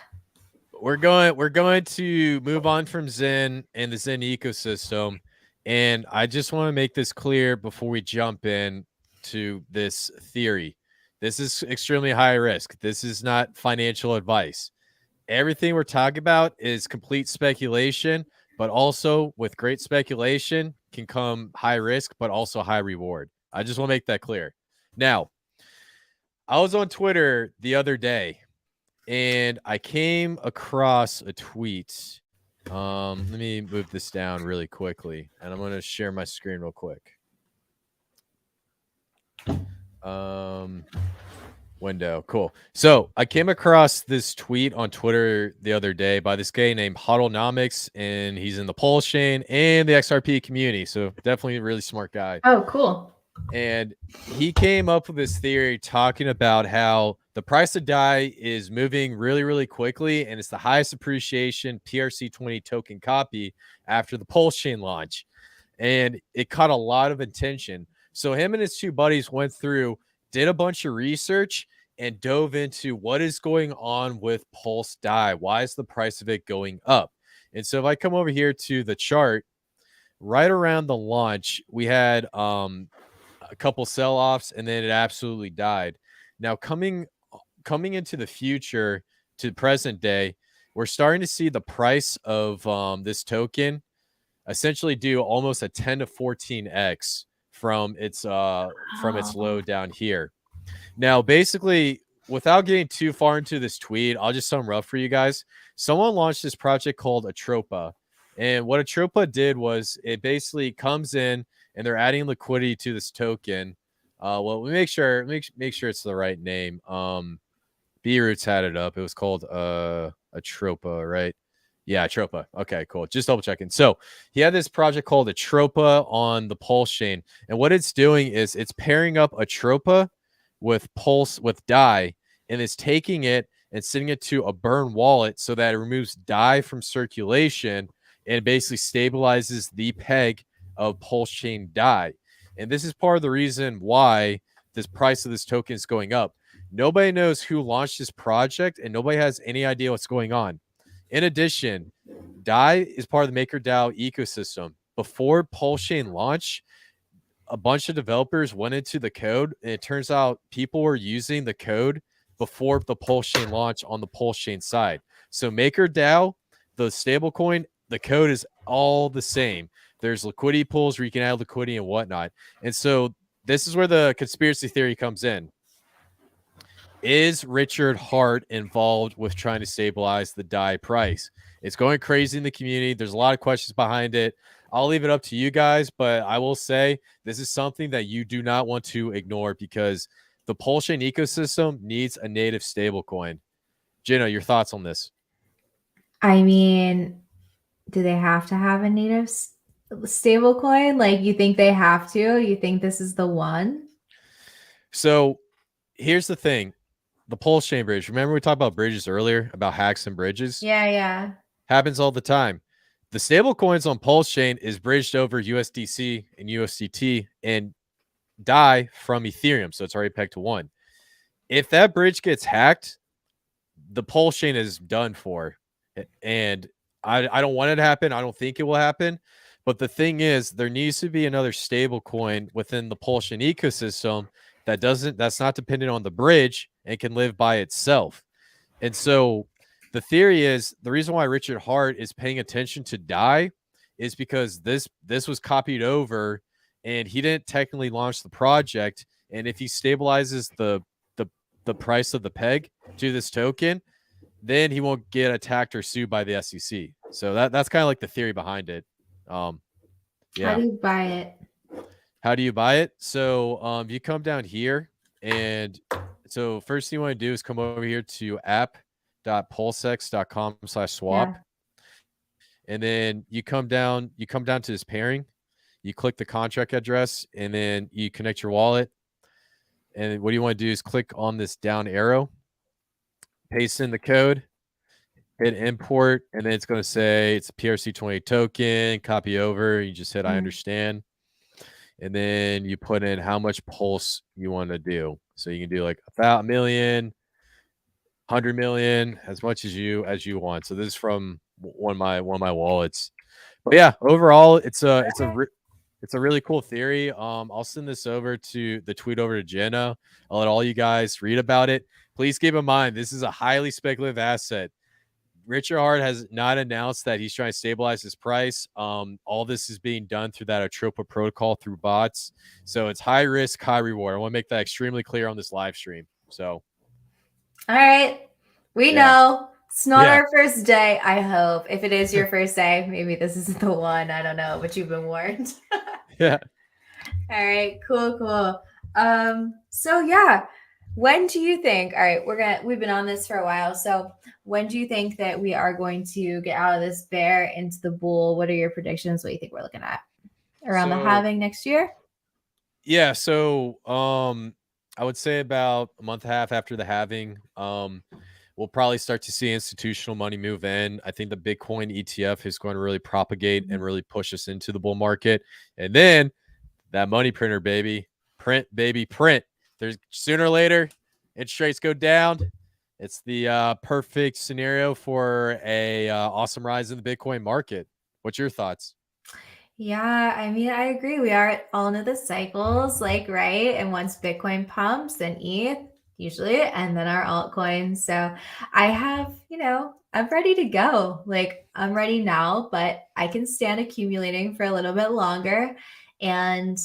we're going to move on from Zen and the Zen ecosystem. And I just want to make this clear before we jump in to this theory. This is extremely high risk. This is not financial advice. Everything we're talking about is complete speculation, but also with great speculation can come high risk, but also high reward. I just want to make that clear. Now, I was on Twitter the other day, and I came across a tweet. Let me move this down really quickly, and I'm going to share my screen real quick. Window. Cool. So I came across this tweet on Twitter the other day by this guy named Hodlnomics, and he's in the Pulse chain and the XRP community. So definitely a really smart guy. Oh, cool. And he came up with this theory talking about how the price of DAI is moving really, really quickly, and it's the highest appreciation PRC20 token copy after the Pulse chain launch. And it caught a lot of attention. So him and his two buddies went through, did a bunch of research, and dove into what is going on with Pulse DAI. Why is the price of it going up? And so if I come over here to the chart, right around the launch, we had a couple sell-offs, and then it absolutely died. Now coming into the future to present day, we're starting to see the price of this token essentially do almost a 10 to 14x from its low down here. Now, basically, without getting too far into this tweet, I'll just sum up for you guys. Someone launched this project called Atropa. And what Atropa did was it basically comes in and they're adding liquidity to this token. Well, we make sure it's the right name. B-Roots had it up. It was called Atropa, right? Yeah, Atropa. Okay, cool. Just double checking. So he had this project called Atropa on the Pulse chain. And what it's doing is it's pairing up Atropa with Pulse with DAI, and it's taking it and sending it to a burn wallet so that it removes DAI from circulation and basically stabilizes the peg of Pulse chain DAI. And this is part of the reason why this price of this token is going up. Nobody knows who launched this project, and nobody has any idea what's going on. In addition, DAI is part of the MakerDAO ecosystem. Before Pulse chain launch, a bunch of developers went into the code, and it turns out people were using the code before the Pulse chain launch on the Pulse chain side. So MakerDAO, the stablecoin, the code is all the same. There's liquidity pools where you can add liquidity and whatnot. And so this is where the conspiracy theory comes in. Is Richard Hart involved with trying to stabilize the DAI price? It's going crazy in the community. There's a lot of questions behind it. I'll leave it up to you guys, but I will say this is something that you do not want to ignore because the Pulse chain ecosystem needs a native stablecoin. Gino, your thoughts on this? I mean, do they have to have a native stablecoin? Like, you think they have to? You think this is the one? So here's the thing. The Pulse chain bridge. Remember we talked about bridges earlier, about hacks and bridges? Yeah. Happens all the time. The stable coins on Pulse chain is bridged over USDC and USDT and DAI from Ethereum. So it's already pegged to 1. If that bridge gets hacked, the Pulse chain is done for. And I don't want it to happen. I don't think it will happen. But the thing is, there needs to be another stable coin within the Pulse chain ecosystem that's not dependent on the bridge and can live by itself. And so the theory is the reason why Richard Hart is paying attention to DAI is because this was copied over and he didn't technically launch the project. And if he stabilizes the price of the peg to this token, then he won't get attacked or sued by the SEC. So that's kind of like the theory behind it. Yeah. How do you buy it? How do you buy it? So you come down here, and so first thing you want to do is come over here to app.pulsex.com/swap. Yeah. And then you come down to this pairing. You click the contract address, and then you connect your wallet. And what you want to do is click on this down arrow, paste in the code, hit import, and then it's going to say it's a PRC20 token, copy over. You just hit I understand. And then you put in how much pulse you want to do. So you can do like about 1 million, 100 million, as much as you want. So this is from one of my wallets. But yeah, overall, it's a really cool theory. I'll send this over to the tweet over to Jenna. I'll let all you guys read about it. Please keep in mind, this is a highly speculative asset. Richard Hart has not announced that he's trying to stabilize his price. All this is being done through that Atropa protocol through bots. So it's high risk, high reward. I want to make that extremely clear on this live stream. So, all right. We know it's not our first day, I hope. If it is your first day, maybe this isn't the one. I don't know, but you've been warned. Yeah. All right, cool. So yeah, when do you think, all right, we've been on this for a while. So when do you think that we are going to get out of this bear into the bull? What are your predictions? What do you think we're looking at around the halving next year? Yeah. So, I would say about a month and a half after the halving, we'll probably start to see institutional money move in. I think the Bitcoin ETF is going to really propagate and really push us into the bull market. And then that money printer, baby, print. There's sooner or later, interest rates go down. It's the perfect scenario for a awesome rise in the Bitcoin market. What's your thoughts? Yeah, I mean, I agree. We are all into the cycles, like, right? And once Bitcoin pumps, then ETH usually, and then our altcoins. So I have, I'm ready to go. Like, I'm ready now, but I can stand accumulating for a little bit longer. And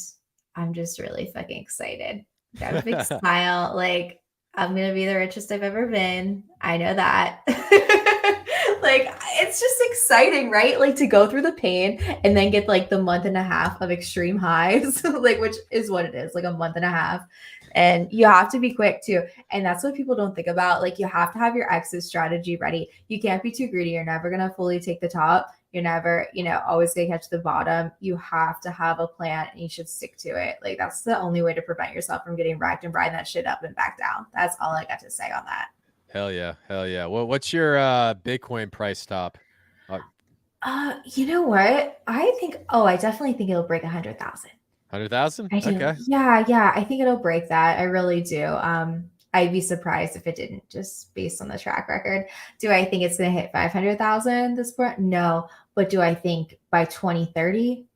I'm just really fucking excited. Got a big smile. Like, I'm going to be the richest I've ever been. I know that. Like, it's just exciting, right? Like to go through the pain and then get like the month and a half of extreme highs, like, which is what it is, like a month and a half. And you have to be quick too. And that's what people don't think about. Like, you have to have your exit strategy ready. You can't be too greedy. You're never going to fully take the top. You're never, always going to catch the bottom. You have to have a plan and you should stick to it. Like, that's the only way to prevent yourself from getting wrecked and riding that shit up and back down. That's all I got to say on that. Hell yeah. Hell yeah. What's your Bitcoin price top? You know what? I definitely think it'll break 100,000. 100,000? I do. Okay. Yeah. I think it'll break that. I really do. I'd be surprised if it didn't, just based on the track record. Do I think it's going to hit 500,000 this point? No. But do I think by 2030?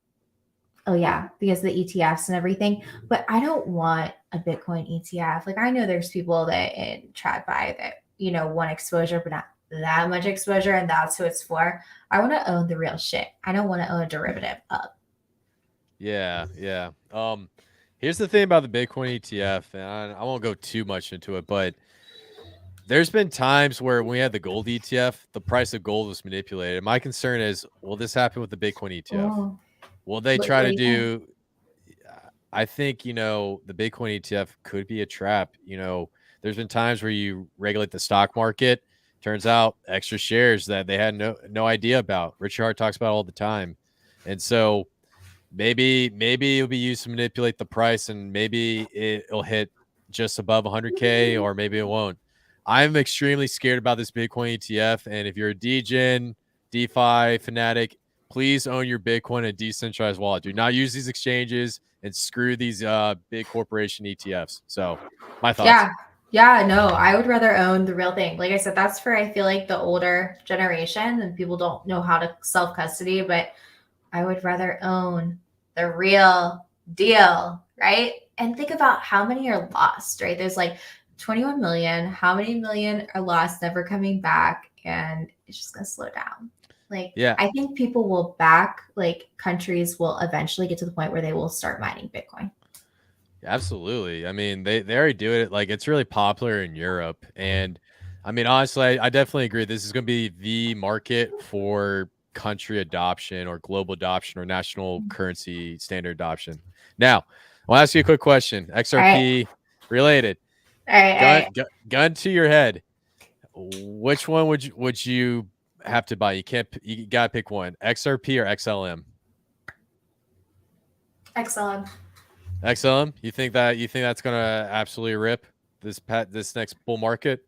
Oh yeah, because of the ETFs and everything. But I don't want a Bitcoin ETF. Like, I know there's people that in TradFi that, want exposure, but not that much exposure, and that's who it's for. I want to own the real shit. I don't want to own a derivative of. Yeah. Here's the thing about the Bitcoin ETF, and I won't go too much into it, but there's been times where when we had the gold ETF, the price of gold was manipulated. My concern is, will this happen with the Bitcoin ETF? Oh, Will they what try to do you think? do? I think, the Bitcoin ETF could be a trap. There's been times where you regulate the stock market. Turns out extra shares that they had no idea about. Richard Hart talks about all the time. And so maybe it'll be used to manipulate the price, and maybe it'll hit just above 100K, or maybe it won't. I'm extremely scared about this Bitcoin ETF. And if you're a DGen, DeFi fanatic, please own your Bitcoin in a decentralized wallet. Do not use these exchanges and screw these big corporation ETFs. So my thoughts. Yeah. Yeah, no, I would rather own the real thing. Like I said, that's for, I feel like, the older generation, and people don't know how to self custody, but I would rather own the real deal, right? And think about how many are lost, right? There's like 21 million. How many million are lost, never coming back? And it's just going to slow down. Like, Yeah, I think people will countries will eventually get to the point where they will start mining Bitcoin. absolutely. I mean, they already do it. Like, it's really popular in Europe. And I mean, honestly, I definitely agree. This is going to be the market for country adoption, or global adoption, or national currency standard adoption. Now, I'll ask you a quick question. All right. XRP related. All right. Gun to your head. Which one would you have to buy? You gotta pick one. XRP or XLM? Excellent. XLM? You think that's gonna absolutely rip this next bull market?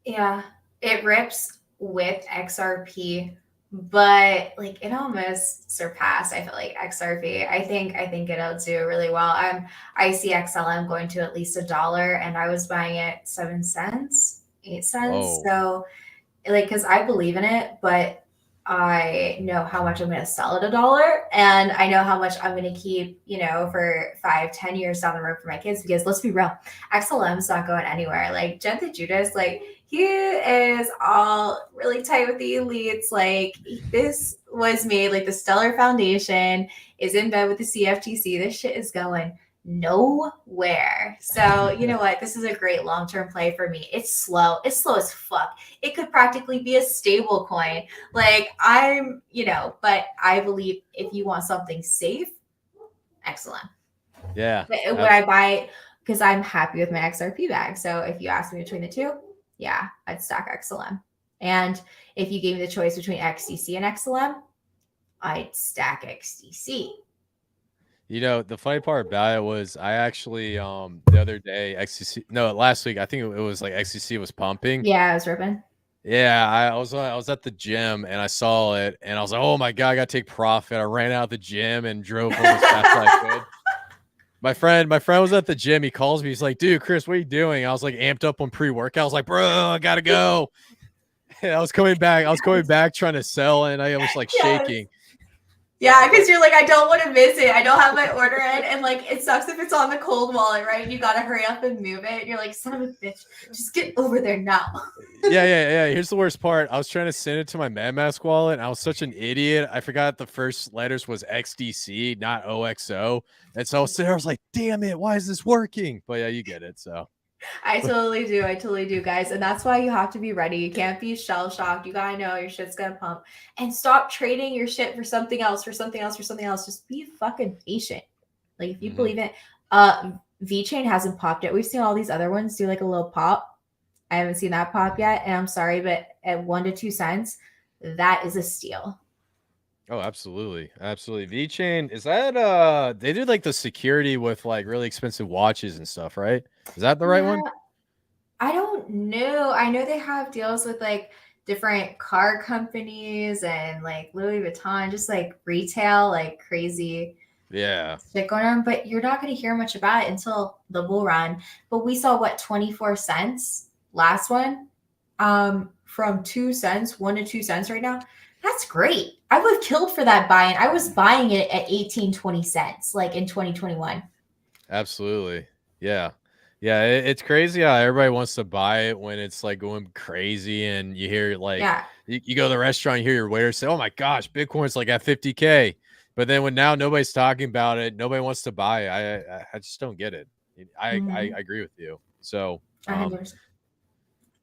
Yeah, it rips with XRP, but like it almost surpassed, I feel like, XRP. I think it'll do really well. I see XLM going to at least $1, and I was buying it 7 cents, 8 cents. Whoa. So like, because I believe in it, but I know how much I'm going to sell at $1, and I know how much I'm going to keep, for 5, 10 years down the road for my kids. Because let's be real, XLM's not going anywhere. Like, Gent Judas, like, he is all really tight with the elites. Like, this was made, like, the Stellar Foundation is in bed with the CFTC. This shit is going nowhere. So you know what? This is a great long-term play for me. It's slow. It's slow as fuck. It could practically be a stable coin. Like, but I believe if you want something safe, excellent. Yeah. Would I buy it? Because I'm happy with my XRP bag. So if you ask me between the two, yeah, I'd stack XLM. And if you gave me the choice between XDC and XLM, I'd stack XDC. The funny part about it was, I actually the other day, last week, I think it was like XCC was pumping. Yeah, I was ripping. Yeah, I was at the gym and I saw it and I was like, oh my God, I gotta take profit. I ran out of the gym and drove home as fast as I could. My friend was at the gym. He calls me. He's like, dude, Chris, what are you doing? I was like amped up on pre-workout. I was like, bro, I gotta go. I was coming back. I was coming back trying to sell, and I was like Yes. shaking. Yeah, because you're like, I don't want to miss it. I don't have my order in. And like, it sucks if it's on the cold wallet, right? You got to hurry up and move it. And you're like, son of a bitch, just get over there now. Yeah. Here's the worst part. I was trying to send it to my MetaMask wallet, and I was such an idiot. I forgot the first letters was XDC, not OXO. And so I was sitting there, I was like, damn it, why is this working? But yeah, you get it. So I totally do. I totally do, guys. And that's why you have to be ready. You can't be shell shocked. You gotta know your shit's gonna pump. And stop trading your shit for something else, for something else, for something else. Just be fucking patient. Like if you believe it. VeChain hasn't popped yet. We've seen all these other ones do like a little pop. I haven't seen that pop yet. And I'm sorry, but at 1 to 2 cents, that is a steal. oh, absolutely. Absolutely. VeChain, is that they did like the security with like really expensive watches and stuff, right? Is that the right one? I don't know. I know they have deals with like different car companies and like Louis Vuitton, just like retail, like crazy Yeah. shit going on. But you're not going to hear much about it until the bull run. But we saw what 24 cents last one, from 2 cents, 1 to 2 cents right now. That's great. I would have killed for that buy, and I was buying it at 18, 20 cents, like in 2021. Absolutely. Yeah. Yeah, it's crazy how everybody wants to buy it when it's like going crazy, and you hear like Yeah. you go to the restaurant, you hear your waiter say, "Oh my gosh, Bitcoin's like at 50K." But then when now nobody's talking about it, nobody wants to buy it. I just don't get it. I agree with you. So 100%.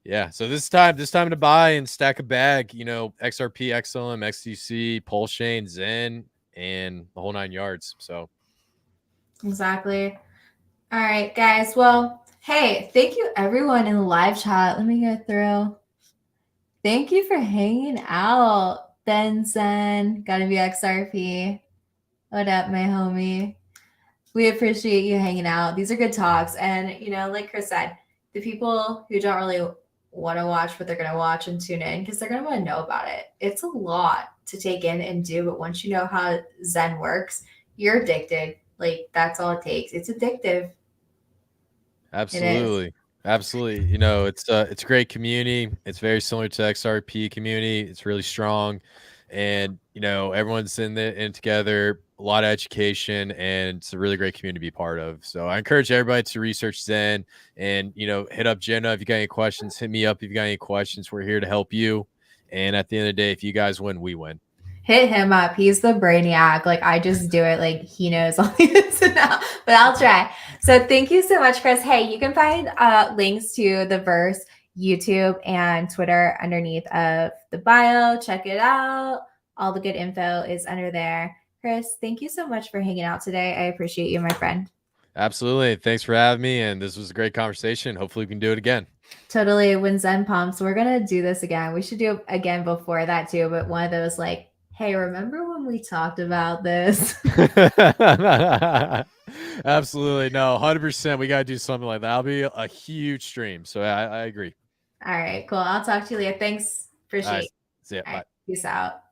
yeah, so this time to buy and stack a bag, you know, XRP, XLM, XTC, Pulsechain, Xen, and the whole 9 yards. So Exactly. All right, guys. Well, hey, thank you everyone in the live chat. Let me get through. Thank you for hanging out. Benson, gotta be XRP. What up, my homie? We appreciate you hanging out. These are good talks. And, you know, like Chris said, the people who don't really want to watch what they're going to watch and tune in because they're going to want to know about it. It's a lot to take in and do. But once you know how Zen works, you're addicted. Like, that's all it takes. It's addictive. absolutely. Absolutely. You know, it's a great community. It's very similar to XRP community. It's really strong. And, you know, everyone's in together, a lot of education, and it's a really great community to be part of. So I encourage everybody to research Zen and, you know, hit up Jenna if you got any questions. Hit me up if you got any questions. We're here to help you. And at the end of the day, if you guys win, we win. Hit him up. He's the brainiac. Like I just do it. Like he knows all the ins and outs, but I'll try. So thank you so much, Chris. Hey, you can find links to the verse, YouTube, and Twitter underneath of the bio. Check it out. All the good info is under there. Chris, thank you so much for hanging out today. I appreciate you, my friend. Absolutely. Thanks for having me. And this was a great conversation. Hopefully we can do it again. Totally. When Zen pumps, we're going to do this again. We should do it again before that too. But one of those like, hey, remember when we talked about this? Absolutely. No, 100%. We got to do something like that. That'll be a huge stream. So I agree. All right, cool. I'll talk to you later. Thanks. Appreciate it. See ya. Bye. Peace out.